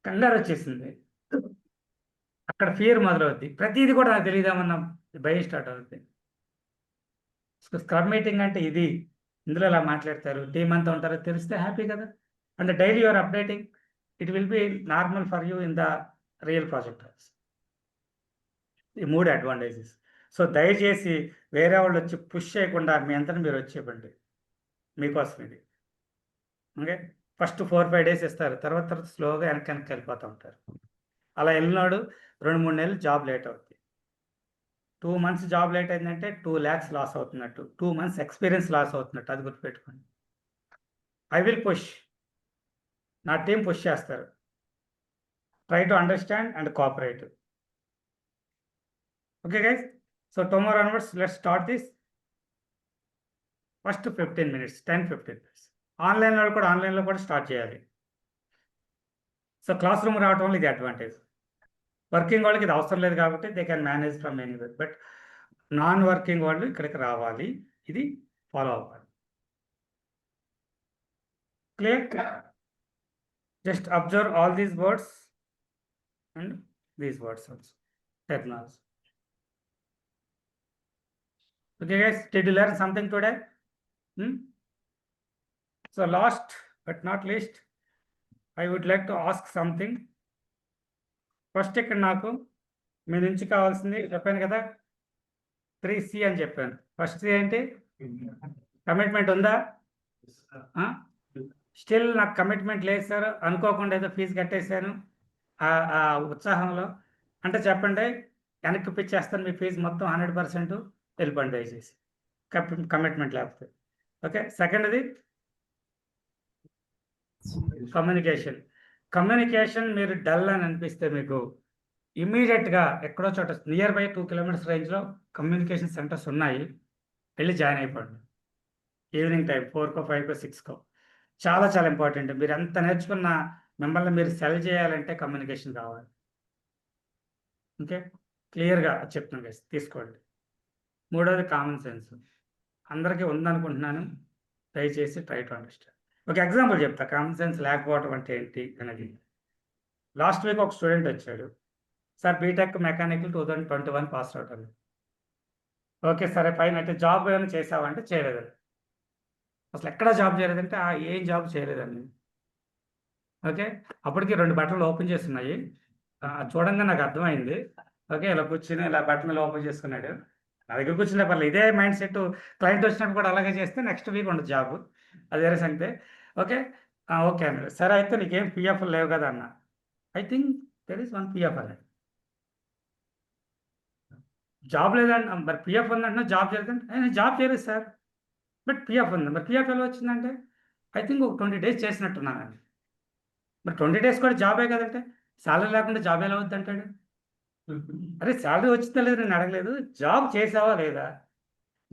Speaker 1: కంగారు వచ్చేసింది. అక్కడ ఫియర్ మొదలవుద్ది. ప్రతిదీ కూడా నాకు తెలియదామన్న భయం స్టార్ట్ అవుతుంది. స్క్రమ్ మీటింగ్ అంటే ఇది, ఇందులో ఇలా మాట్లాడతారు, టీం అంతా ఉంటారో తెలిస్తే హ్యాపీ కదా. And daily you're updating, it will be normal for you in the real project. ఈ 3 అడ్వాంటేజెస్. సో దయచేసి వేరే వాళ్ళు వచ్చి పుష్ చేయకుండా మీ అంతా మీరు వచ్చేవ్వండి, మీకోసం ఇది. ఓకే, ఫస్ట్ 4-5 days ఇస్తారు, తర్వాత స్లోగా వెనక్కి వెళ్ళిపోతూ ఉంటారు. అలా వెళ్ళినాడు 2-3 నెలలు జాబ్ లేట్ అవుతుంది. 2 months జాబ్ లేట్ అయిందంటే 2 lakhs లాస్ అవుతున్నట్టు, 2 months ఎక్స్పీరియన్స్ లాస్ అవుతున్నట్టు. అది గుర్తుపెట్టుకోండి. ఐ విల్ పుష్, నా టీం పుష్ చేస్తారు. Try to understand and cooperate. Okay guys, so tomorrow onwards let's start this. First 15 minutes, 10-15 minutes. ఆన్లైన్లో కూడా స్టార్ట్ చేయాలి. సో క్లాస్ రూమ్ రావడం వల్ల ఇది అడ్వాంటేజ్. వర్కింగ్ వాళ్ళకి ఇది అవసరం లేదు కాబట్టి they can manage from anywhere. But non working వాళ్ళు ఇక్కడికి రావాలి, ఇది ఫాలో అవ్వాలి. Clear? Just observe all these words and these words also. Technology. Okay, guys, did you learn something today? So last but not least, I would like to ask something. First ఇక్కడ నాకు మీ నుంచి కావాల్సింది చెప్పాను కదా 3C అని చెప్పాను. First C ఏంటి? Commitment ఉందా? స్టిల్ నాకు కమిట్మెంట్ లేదు సార్, అనుకోకుండా ఏదో ఫీజు కట్టేశాను ఆ ఉత్సాహంలో అంటే చెప్పండి, వెనక్కి పిచ్చేస్తాను మీ ఫీజు మొత్తం 100% వెళ్ళిపోండి దయచేసి, కమిట్మెంట్ లేకపోతే. ఓకే, సెకండ్ది కమ్యూనికేషన్ మీరు డల్ అని అనిపిస్తే మీకు ఇమీడియట్గా ఎక్కడో చోట నియర్ బై 2 కిలోమీటర్స్ రేంజ్లో కమ్యూనికేషన్ సెంటర్స్ ఉన్నాయి, వెళ్ళి జాయిన్ అయిపోండి. ఈవినింగ్ టైం 4కో 5కో 6కో చాలా చాలా ఇంపార్టెంట్. మీరు ఎంత నేర్చుకున్నా మిమ్మల్ని మీరు సెల్ చేయాలంటే కమ్యూనికేషన్ కావాలి. ఓకే, క్లియర్గా చెప్తున్నాను గైస్, తీసుకోండి. మూడోది కామన్ సెన్స్, అందరికీ ఉందనుకుంటున్నాను, దయచేసి ట్రై టు అండర్స్టాండ్. ఒక ఎగ్జాంపుల్ చెప్తా, కామన్ సెన్స్ లేకపోవడం అంటే ఏంటి అనేది. లాస్ట్ వీక్ ఒక స్టూడెంట్ వచ్చాడు, sir BTech mechanical 2021 pass out అని. ఓకే సరే ఫైన్, అంటే జాబ్ ఏమైనా చేసావంటే చేయలేదండి, అసలు ఎక్కడా జాబ్ చేయలేదంటే ఏం జాబ్ చేయలేదండి. ఓకే, అప్పటికి 2 బట్టలు ఓపెన్ చేస్తున్నాయి, చూడంగా నాకు అర్థమైంది. ఓకే, ఇలా కూర్చుని ఇలా బట్టలు ఓపెన్ చేసుకున్నాడు. నా దగ్గర కూర్చునే పర్లేదు, ఇదే మైండ్ సెట్ క్లయింట్ వచ్చినప్పుడు కూడా అలాగే చేస్తే నెక్స్ట్ వీక్ ఉండదు జాబ్, అది వేరే సంగతే. ఓకే ఓకే అన్నాడు. సరే అయితే నీకేం పిఎఫ్ లేవు కదా అన్న. I think there is 1 PF అన్నాడు. జాబ్ లేదండి, మరి పిఎఫ్ ఉందంటే జాబ్ చేయలేదంటే నేను జాబ్ చేయలేదు సార్, బట్ పిఎఫ్ ఉంది. మరి పిఎఫ్ ఎలా వచ్చిందంటే ఐ థింక్ ఒక 20 days చేసినట్టున్నానండి. మరి 20 days కూడా జాబే కదంటే, శాలరీ లేకుండా జాబ్ ఎలా అవుద్ది అంటాడు. అరే శాలరీ వచ్చిందా లేదు నేను అడగలేదు, జాబ్ చేసావా లేదా.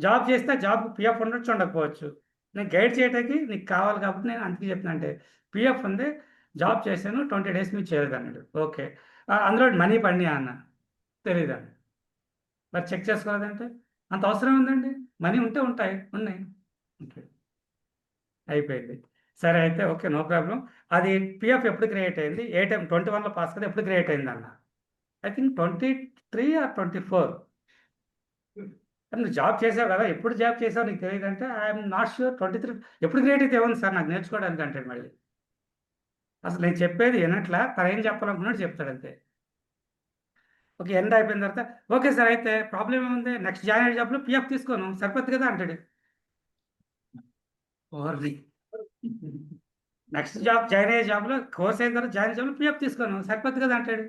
Speaker 1: జాబ్ చేస్తే జాబ్ పిఎఫ్ ఉండొచ్చు ఉండకపోవచ్చు, నేను గైడ్ చేయడానికి నీకు కావాలి కాబట్టి నేను అందుకే చెప్తున్నా. అంటే పిఎఫ్ ఉంది, జాబ్ చేశాను, 20 days మీరు చేయలేదు అన్నాడు. ఓకే, అందులో మనీ పడినాయా అన్న, తెలియదండి. మరి చెక్ చేసుకోలేదంటే అంత అవసరం ఉందండి, మనీ ఉంటే ఉన్నాయి. ఓకే అయిపోయింది. సరే అయితే ఓకే నో ప్రాబ్లం. అది పిఎఫ్ ఎప్పుడు క్రియేట్ అయింది, ఏ టైం 21లో పాస్ కదా, ఎప్పుడు క్రియేట్ అయింది అన్న. I think 23 or 24. నువ్వు జాబ్ చేసావు కదా, ఎప్పుడు జాబ్ చేసావు నీకు తెలియదు అంటే ఐఎమ్ నాట్ షూర్. 23 ఎప్పుడు క్రియేట్ అయితే ఏముంది సార్ నాకు నేర్చుకోవడానికి అంటాడు. మళ్ళీ అసలు నేను చెప్పేది వినట్లా, తను ఏం చెప్పాలనుకున్నాడు చెప్తాడు అంతే. ఓకే ఎండ్ అయిపోయిన తర్వాత ఓకే సార్ అయితే ప్రాబ్లం ఏముంది, నెక్స్ట్ జాయిన్ అయ్యే జాబ్లో పిఎఫ్ తీసుకోను సరిపోద్ది కదా అంటాడు. నెక్స్ట్ జాబ్ జాయిన్ అయ్యే జాబ్లో కోర్స్ అయిన తర్వాత జాయిన్ అయ్యే జాబ్లో పిఎఫ్ తీసుకోను సరిపోద్ది కదా అంటాడు.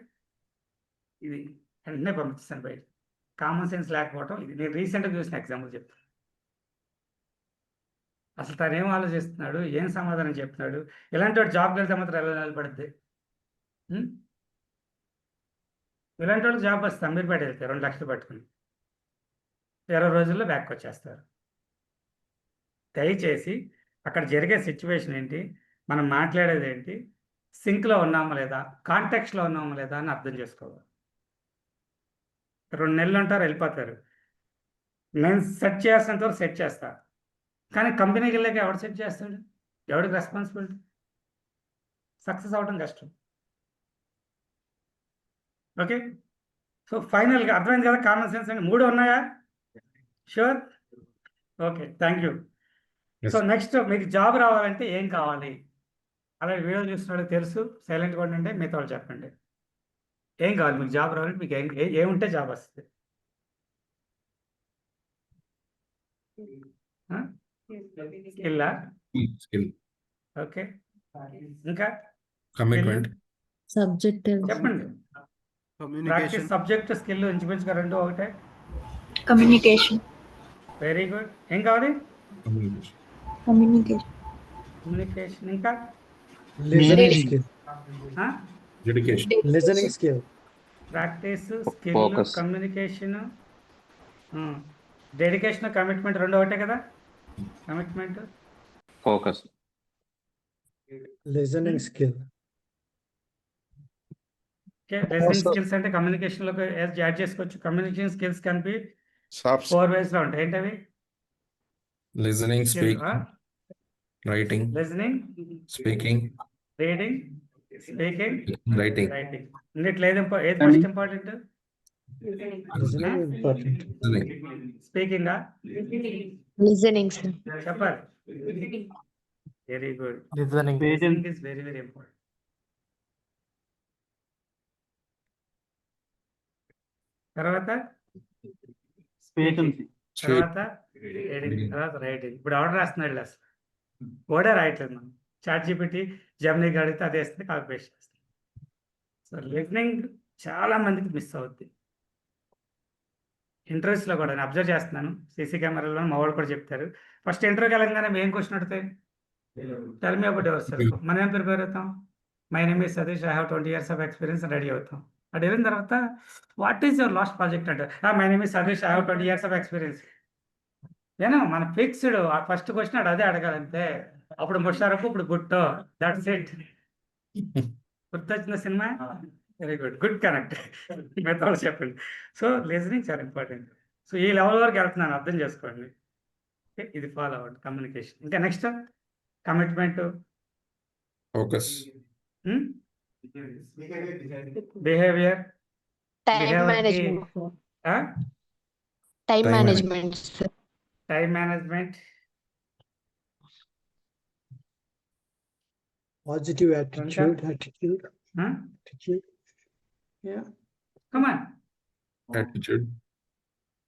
Speaker 1: ఇది వెంటనే పంపిస్తాను బయట. కామన్ సెన్స్ లేకపోవటం ఇది. నేను రీసెంట్గా చూసిన ఎగ్జాంపుల్ చెప్తాను. అసలు తను ఏం ఆలోచిస్తున్నాడు, ఏం సమాధానం చెప్తున్నాడు. ఇలాంటి వాడు జాబ్కి వెళ్తే మాత్రం ఎలా నిలబడుద్ది. ఇలాంటి వాళ్ళు జాబ్ వస్తే అమీర్పేట వెళ్తే 2 లక్షలు పట్టుకుని 20 రోజుల్లో బ్యాక్ వచ్చేస్తారు. దయచేసి అక్కడ జరిగే సిచ్యువేషన్ ఏంటి, మనం మాట్లాడేది ఏంటి, సింక్లో ఉన్నామా లేదా, కాంటాక్ట్స్లో ఉన్నామా లేదా అని అర్థం చేసుకోవాలి. 2 నెలలు ఉంటారు వెళ్ళిపోతారు. నేను సెట్ చేయాల్సినంత వరకు సెట్ చేస్తా, కానీ కంపెనీకి వెళ్ళాక ఎవడు సెట్ చేస్తాడు, ఎవడికి రెస్పాన్సిబిలిటీ. సక్సెస్ అవడం కష్టం. ఓకే, సో ఫైనల్గా అర్థమైంది కదా కామన్ సెన్స్ అని 3 ఉన్నాయా? Sure, okay thank you. So next మీకు జాబ్ రావాలంటే ఏం కావాలి, అలాగే వీడియో చూస్తున్నాడు తెలుసు, సైలెంట్గా ఉండండి, మిగతా వాళ్ళు చెప్పండి. ఏం కావాలి మీకు జాబ్ రావాలంటే, మీకు ఏముంటే జాబ్ వస్తుంది?
Speaker 6: స్కిల్,
Speaker 1: ఓకే ఇంకా
Speaker 6: కమిట్మెంట్,
Speaker 3: సబ్జెక్ట్
Speaker 1: చెప్పండి. ప్రాక్టీస్, సబ్జెక్ట్, స్కిల్ ఇంచుమించుగా 2 ఒకటే.
Speaker 3: కమ్యూనికేషన్.
Speaker 1: Very good. ఏం కావాలి? కమ్యూనికేషన్. ఇంకా
Speaker 4: Listening skill.
Speaker 6: Dedication,
Speaker 4: Listening skill.
Speaker 1: Practice, skill, communication, dedication, commitment 2 ఒకటే కదా. Commitment,
Speaker 6: focus,
Speaker 4: Listening skill.
Speaker 1: Okay. Listening skills అంటే కమ్యూనికేషన్లోకి యాడ్ చేసుకోవచ్చు. Communication skills can be
Speaker 6: soft
Speaker 1: 4 waysలో ఉంటాయి. ఏంటవి?
Speaker 6: Listening, speaking, writing,
Speaker 1: listening,
Speaker 6: speaking,
Speaker 1: reading, speaking,
Speaker 6: writing.
Speaker 1: Writing. ఇన్నిట్లో ఏది first important?
Speaker 4: Listening important.
Speaker 1: Speaking
Speaker 3: Listening, sir.
Speaker 1: చెప్పాలి. Very good.
Speaker 8: Listening.
Speaker 1: Listening is very very important. తర్వాత
Speaker 8: Speaking.
Speaker 1: తర్వాత reading, తర్వాత writing. ఇప్పుడు ఆర్డర్ రాస్తున్నాడు అసలు ఓడే రాయట్లేదు. మనం చాట్ జీపీటీ జెమినీ అడిగితే అదే వేస్తుంది, కాపీ పేస్ట్ చేస్తుంది. సో లిజనింగ్ చాలా మందికి మిస్ అవుద్ది. ఇంటర్వ్యూస్లో కూడా నేను అబ్జర్వ్ చేస్తున్నాను, సీసీ కెమెరాలో మా వాళ్ళు కూడా చెప్తారు. ఫస్ట్ ఇంటర్వ్యూకి వెళ్ళగానే మేము క్వశ్చన్ అడుగుతాయి, tell me about yourself. మనం ఏం ప్రిపేర్ అవుతాం, my name is Satish, I have 20 years of experience, ready అవుతాం. అది వెళ్ళిన తర్వాత what is your last project అంటే, my name is Satish, I have 20 years of experience. ఏనా మన ఫిక్స్డ్ ఫస్ట్ క్వశ్చన్ అదే అడగాలంటే, అప్పుడు ముషారఫ్, ఇప్పుడు గుట్టో, దట్స్ ఇట్. గుర్తొచ్చిన cinema. Very good, good connect. మిగతా చెప్పండి. సో లిజనింగ్ చాలా ఇంపార్టెంట్. సో ఈ లెవెల్ వరకు వెళ్తున్నాను, అర్థం చేసుకోండి. ఓకే, ఇది ఫాలో అవ్వండి కమ్యూనికేషన్. ఇంకా next commitment,
Speaker 6: Focus.
Speaker 1: Behaviour,
Speaker 3: Time
Speaker 1: Behavior
Speaker 3: management. sir. Time
Speaker 6: Time
Speaker 3: management, sir.
Speaker 1: Time management,
Speaker 4: Positive attitude. Attitude. Yeah.
Speaker 1: కమాన్.
Speaker 6: Attitude.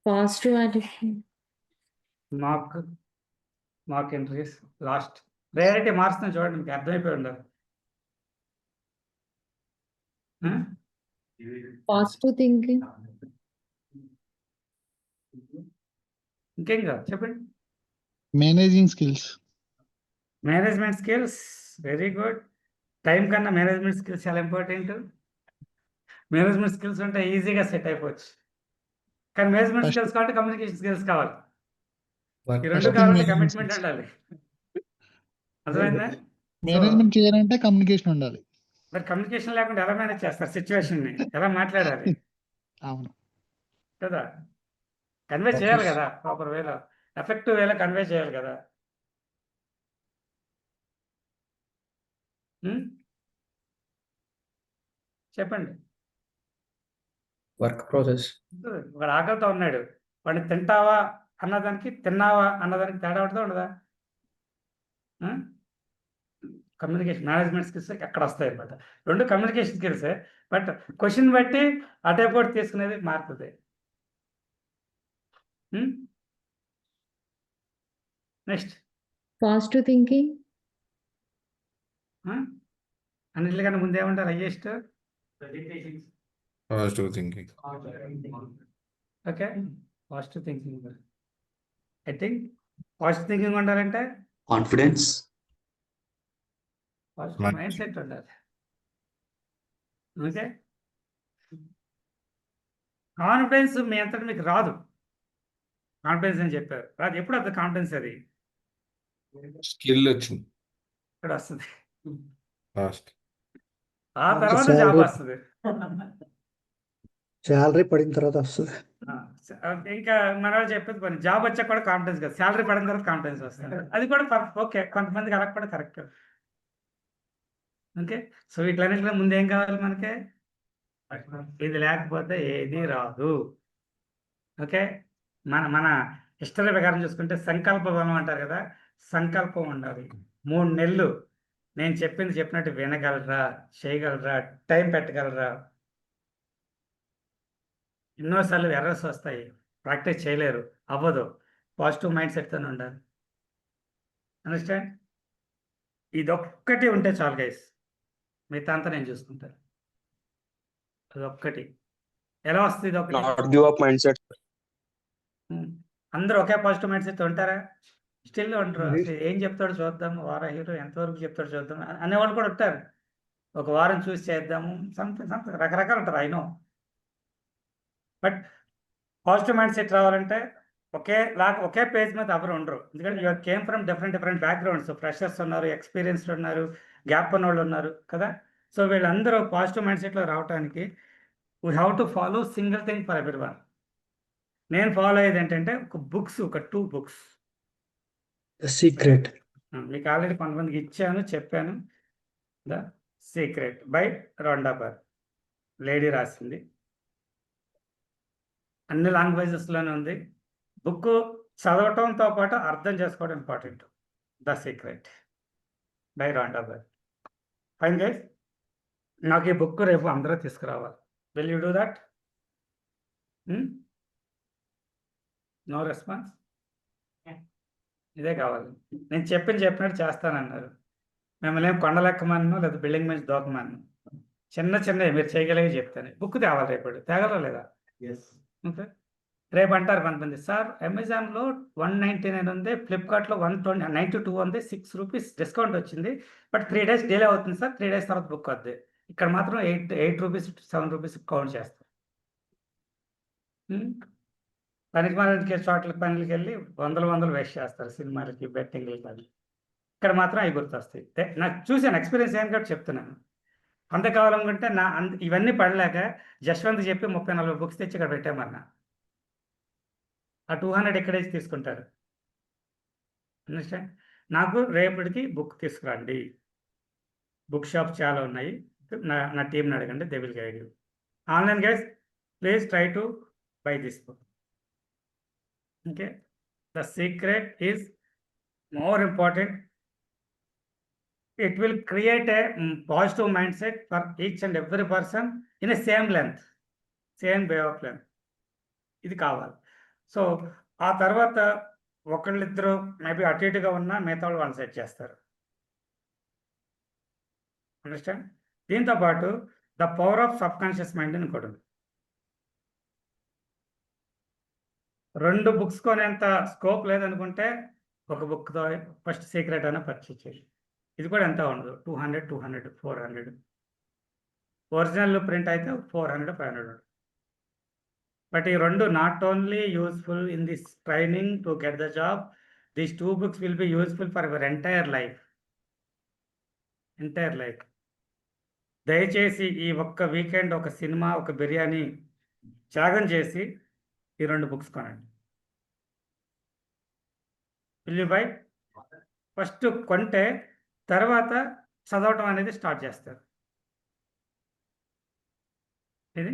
Speaker 3: Positive attitude.
Speaker 1: Mark entries. Last priority మారుస్తాను చూడండి, మీకు అర్థమైపోయి ఉండాలి.
Speaker 3: Positive thinking.
Speaker 1: ఇంకేం కాదు చెప్పండి.
Speaker 8: Managing skills.
Speaker 1: Management skills, very good. Time కన్నా management skills చాలా ఇంపార్టెంట్. మేనేజ్మెంట్ స్కిల్స్ ఉంటే ఈజీగా సెట్ అయిపోవచ్చు, కానీ మేనేజ్మెంట్ స్కిల్స్ కావాలంటే కమ్యూనికేషన్ స్కిల్స్ కావాలి. ఈ రెండు కావాలంటే కమిట్మెంట్ ఉండాలి. అర్థమైందా?
Speaker 8: మేనేజ్మెంట్ చేయాలంటే కమ్యూనికేషన్ ఉండాలి.
Speaker 1: మరి కమ్యూనికేషన్ లేకుండా ఎలా మేనేజ్ చేస్తారు సిచ్యువేషన్ని, ఎలా మాట్లాడాలి
Speaker 8: అవును.
Speaker 1: కదా, కన్వే చేయాలి కదా, ప్రాపర్ వేలో, ఎఫెక్టివ్ వేలో కన్వే చేయాలి కదా. చెప్పండి.
Speaker 9: Work process.
Speaker 1: వాడు ఆకలితో ఉన్నాడు, వాడిని తింటావా అన్నదానికి తిన్నావా అన్నదానికి తేడా ఉంటుందా ఉండదా? కమ్యూనికేషన్ మేనేజ్మెంట్ స్కిల్స్ ఎక్కడ వస్తాయి అన్నమాట. రెండు కమ్యూనికేషన్ స్కిల్సే, బట్ క్వశ్చన్ బట్టి అటే కూడా తీసుకునేది మారుతుంది. Next
Speaker 3: Positive thinking.
Speaker 1: అన్నిటికన్నా ముందు ఏమంటారు, highest
Speaker 6: Positive thinking.
Speaker 1: Okay, positive thinking. I think positive thinking ఉండాలంటే
Speaker 8: Confidence.
Speaker 1: పాజిటివ్ మైండ్ సెట్ ఉండాలి. ఓకే, కాన్ఫిడెన్స్ మీ అంతటా మీకు రాదు. కాన్ఫిడెన్స్ అని చెప్పారు, రాదు. ఎప్పుడు అది కాన్ఫిడెన్స్, అది
Speaker 6: Skill వచ్చింది
Speaker 1: ఇక్కడ వస్తుంది,
Speaker 6: లాస్ట్.
Speaker 1: ఆ తర్వాత
Speaker 4: Salary.
Speaker 1: జాబ్ వస్తుంది.
Speaker 4: శాలరీ పడిన తర్వాత వస్తుంది.
Speaker 1: ఇంకా మన వాళ్ళు చెప్పేది పని, జాబ్ వచ్చాక కూడా కాన్ఫిడెన్స్ కాదు, శాలరీ పడిన తర్వాత కాన్ఫిడెన్స్ వస్తుంది. అది కూడా ఓకే, కొంతమందికి అలా కూడా కరెక్ట్. ఓకే, సో వీటిలన్నింటిలో ముందు ఏం కావాలి మనకి, ఇది లేకపోతే ఏది రాదు. ఓకే, మన హిస్టరీ ప్రకారం చూసుకుంటే సంకల్ప బలం అంటారు కదా, సంకల్పం ఉండాలి. 3 నెలలు నేను చెప్పినట్టు వినగలరా, చేయగలరా, టైం పెట్టగలరా. ఎన్నోసార్లు ఎర్రర్స్ వస్తాయి, ప్రాక్టీస్ చేయలేరు, అవ్వదు. పాజిటివ్ మైండ్ సెట్తోనే ఉండాలి. అండర్స్టాండ్? ఇదొక్కటి ఉంటే చాలు గైస్, మిగతా అంతా నేను చూసుకుంటాను. అదొక్కటి ఎలా వస్తుంది, ఇదొక్కటి.
Speaker 7: Not give up mindset.
Speaker 1: అందరూ ఒకే పాజిటివ్ మైండ్ సెట్ ఉంటారా? స్టిల్ ఉంటారు. అసలు ఏం చెప్తాడు చూద్దాం, వారా హీరో ఎంతవరకు చెప్తాడు చూద్దాం అనేవాళ్ళు కూడా ఉంటారు. ఒక వారం చూసి చేద్దాము, సంథింగ్ రకరకాలు ఉంటారు, I know. But positive mind set రావాలంటే ఒకే పేజ్ మీద ఎవరు ఉండరు. ఎందుకంటే you're came from different backgrounds. Freshers ఉన్నారు, ఎక్స్పీరియన్స్డ్ ఉన్నారు, గ్యాప్ ఉన్న వాళ్ళు ఉన్నారు కదా. సో వీళ్ళందరూ పాజిటివ్ మైండ్ సెట్లో రావడానికి we have to follow single thing for every one. నేను ఫాలో అయ్యేది ఏంటంటే ఒక 2 బుక్స్.
Speaker 4: The secret.
Speaker 1: మీకు ఆల్రెడీ కొంతమందికి ఇచ్చాను, చెప్పాను. ద సీక్రెట్ బై రొండా బర్, లేడీ రాసింది. అన్ని లాంగ్వేజెస్లోనే ఉంది. బుక్ చదవటంతో పాటు అర్థం చేసుకోవడం important. The secret by Rhonda Byrne. Fine guys, నాకు ఈ బుక్ రేపు అందరూ తీసుకురావాలి. Will you do that? No response. ఇదే కావాలి. నేను చెప్పినట్టు చేస్తానన్నారు. మిమ్మల్ని ఏం కొండలెక్కమన్నాను లేదా బిల్డింగ్ మీద దూకమన్నాను. చిన్న మీరు చేయగలిగే చెప్తాను. బుక్ తేవాలి రేపు. తేగలరా లేదా? ఓకే. రేపు అంటారు కొంతమంది, సార్ అమెజాన్లో 199 ఉంది, ఫ్లిప్కార్ట్లో 192 ఉంది, 6 రూపీస్ డిస్కౌంట్ వచ్చింది, బట్ 3 days డిలే అవుతుంది సార్, 3 days తర్వాత బుక్ అవుద్ది. ఇక్కడ మాత్రం 8 రూపీస్ 7 రూపీస్ కౌంట్ చేస్తాం. పనికి మనకి పనులకి వెళ్ళి వందలు వేస్ట్ చేస్తారు సినిమాలకి, బెట్టింగ్లకి. అది ఇక్కడ మాత్రం అవి గుర్తొస్తాయి. నాకు చూసాను, ఎక్స్పీరియన్స్ ఏం కాబట్టి చెప్తున్నాను. అంత కావాలనుకుంటే ఇవన్నీ పడలేక జశ్వంత్ చెప్పి 30-40 బుక్స్ తెచ్చి ఇక్కడ పెట్టామన్నా. ఆ 200 ఎక్కడేసి తీసుకుంటారు. అండర్స్టాండ్? నాకు రేపటికి బుక్ తీసుకురండి. బుక్ షాప్ చాలా ఉన్నాయి. నా టీంని అడగండి, they will guide you. Online guys, please try to buy this book. Okay, the secret is more important. It will create a positive mindset for each and every person in a same length, same way of length. ఇది కావాలి. So ఆ తర్వాత ఒకళ్ళిద్దరు maybe అటు ఇటుగా ఉన్నా మిగతా వాళ్ళు సెట్ చేస్తారు. అండర్స్టాండ్? దీంతో పాటు the power of sub conscious mind అని కూడా ఉంది. 2 బుక్స్ కొనేంత స్కోప్ లేదనుకుంటే ఒక బుక్తో ఫస్ట్ సీక్రెట్ అయినా పర్చేజ్ చేయాలి. ఇది కూడా ఎంత ఉండదు, 200, 400. ఒరిజినల్ ప్రింట్ అయితే 400, 500 ఉంటుంది. బట్ ఈ 2 not only useful in this training to get the job, these 2 books will be useful for your entire life. దయచేసి ఈ ఒక్క వీకెండ్ ఒక సినిమా, ఒక బిర్యానీ త్యాగం చేసి ఈ 2 books కొనండి. Will you by? ఫస్ట్ కొంటే తర్వాత చదవటం అనేది స్టార్ట్ చేస్తారు. ఇది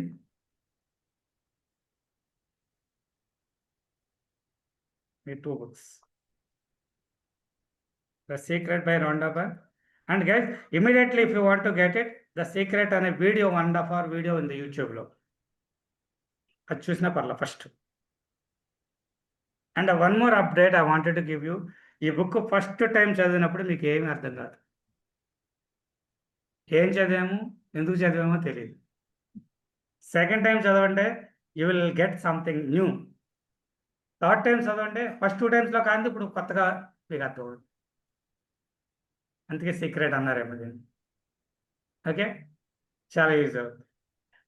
Speaker 1: మీ 2 books, The Secret by Rhonda Byrne. And guys, immediately if you want to get it, The Secret అనే వీడియో 1.5 hour వీడియో ఉంది యూట్యూబ్లో. అది చూసినా పర్లా first. And one more update I wanted to give you. ఈ book first time చదివినప్పుడు మీకు ఏమీ అర్థం కాదు. ఏం చదివాము, ఎందుకు చదివామో తెలియదు. సెకండ్ టైం చదవండి, you will get something new. Third time చదవండి, ఫస్ట్ 2 times కానీ ఇప్పుడు కొత్తగా మీకు అర్థం అవుతుంది. అందుకే సీక్రెట్ అన్నారేమో దీన్ని. ఓకే, చాలా యూజ్ అవుతుంది.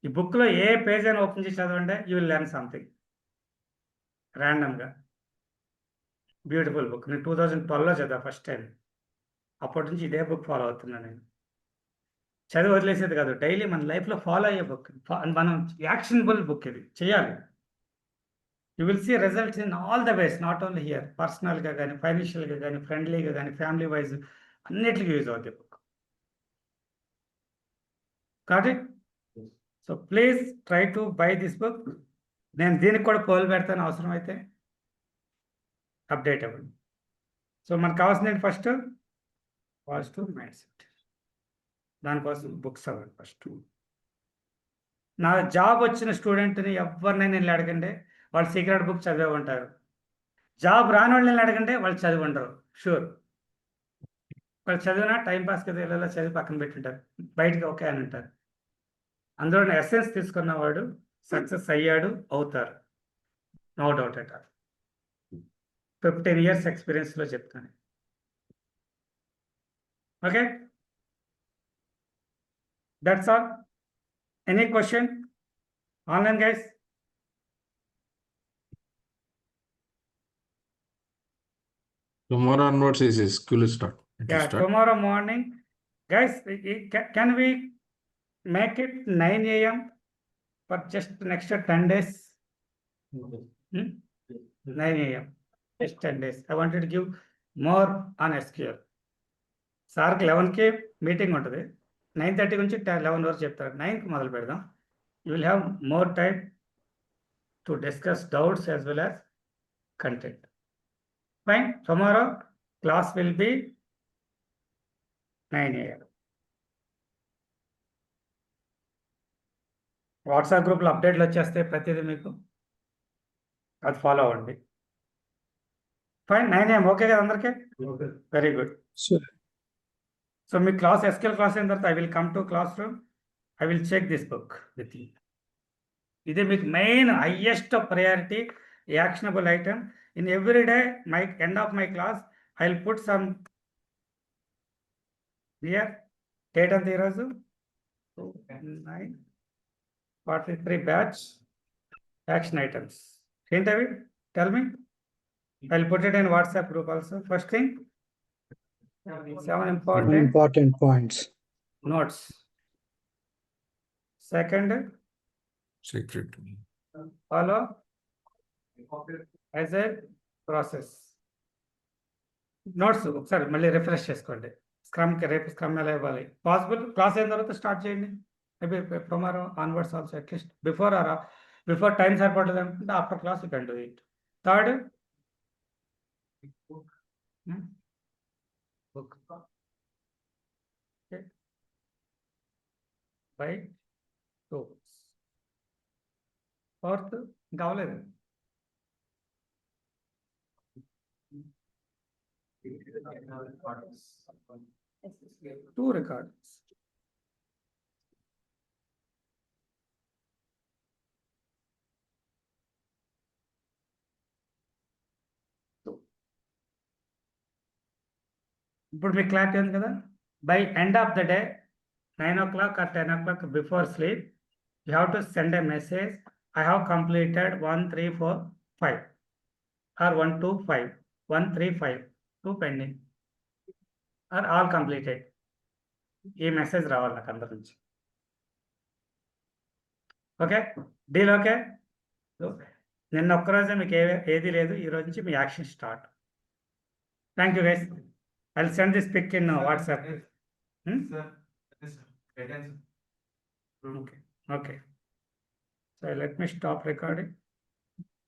Speaker 1: ఈ బుక్లో ఏ పేజ్ అయినా ఓపెన్ చేసి చదవండి, యూ విల్ లెర్న్ సంథింగ్ ర్యాండమ్గా. Beautiful book. నేను 2012లో చదివా ఫస్ట్ టైం. అప్పటి నుంచి ఇదే బుక్ ఫాలో అవుతున్నాను నేను. చదివి వదిలేసేది కాదు, డైలీ మన లైఫ్లో ఫాలో అయ్యే బుక్. మనం యాక్షనబుల్ బుక్ ఇది, చేయాలి. You will see results in all the ways, not only here. పర్సనల్గా కానీ, ఫైనాన్షియల్గా కానీ, ఫ్రెండ్లీగా కానీ, ఫ్యామిలీ వైజ్ అన్నిటికీ యూజ్ అవుతుంది బుక్. కాబట్టి so please try to buy this book. నేను దీనికి కూడా పోల్ పెడతాను అవసరం అయితే. అప్డేట్ అవ్వండి. సో మనకు కావాల్సింది ఫస్ట్ పాజిటివ్ మైండ్ సెట్. దానికోసం బుక్స్ అవ్వండి ఫస్ట్. నా జాబ్ వచ్చిన స్టూడెంట్ని ఎవరినైనా వెళ్ళి అడగండి, వాళ్ళు సీక్రెట్ బుక్ చదివే ఉంటారు. జాబ్ రాని వాళ్ళని అడగండి, వాళ్ళు చదివి ఉండరు షూర్. వాళ్ళు చదివినా టైంపాస్ కదా ఇలా చదివి పక్కన పెట్టుంటారు, బయటకు ఓకే అని ఉంటారు. అందులో ఎస్సెన్స్ తీసుకున్నవాడు సక్సెస్ అయ్యాడు, అవుతారు, no doubt at all. 15 years ఎక్స్పీరియన్స్లో చెప్తాను. Okay, that's all. Any question online guys?
Speaker 6: Tomorrow onwards is school start.
Speaker 1: Yeah, tomorrow morning. Guys, can we make it 9 AM for just next 10 days? 9 AM, just 10 days. I wanted to give more on SQL. సార్కి 11కి meeting ఉంటుంది, 9:30 నుంచి 11 వరకు చెప్తారు. 9కి మొదలు పెడదాం. You will have more time. to discuss doubts as well as content. Fine. Tomorrow class will be 9 AM. WhatsApp గ్రూప్లో అప్డేట్లు వచ్చేస్తే ప్రతిదీ మీకు అది ఫాలో అవ్వండి. ఫైన్ 9 AM ఓకే కదా అందరికీ? Very good.
Speaker 4: Sure.
Speaker 1: సో మీ క్లాస్ ఎస్కేల్ క్లాస్ అయిన తర్వాత I will come to class room, I will check this book with you. ఇదే మీకు main highest priority actionable item in every day. My end of my class I will put some here. Date అంత ఈరోజు 9/43 batch action items ఏంటవి? Tell me. I will put it in WhatsApp group also. First thing 7
Speaker 4: Important points.
Speaker 1: notes. Second,
Speaker 6: Secret.
Speaker 1: follow as a process. Notes ఒకసారి మళ్ళీ refresh చేసుకోండి. స్క్రమ్కి రేపు scrum ఎలా ఇవ్వాలి possible class అయిన తర్వాత స్టార్ట్ చేయండి. Maybe tomorrow onwards also at least before time సరిపడలేదు అనుకుంటే after class you can do it. Third book. Okay. By 2. Fourth, కావలేదు. Two records. ఇప్పుడు మీకు క్లారిటీ ఉంది కదా? By end of the day 9 o'clock or 10 o'clock before sleep you have to send a message, I have completed 1, 3, 4, 5 or 1, 2, 5, 1, 3, 5, 2 pending or all completed. ఈ message రావాలి నాకు అందరి నుంచి. Okay deal. ఓకే నిన్న ఒక్కరోజే మీకు ఏది లేదు, ఈ రోజు నుంచి మీ action start. Thank you guys. I'll send this pic in WhatsApp.
Speaker 5: Sir, this guidance.
Speaker 1: Okay. So let me stop recording.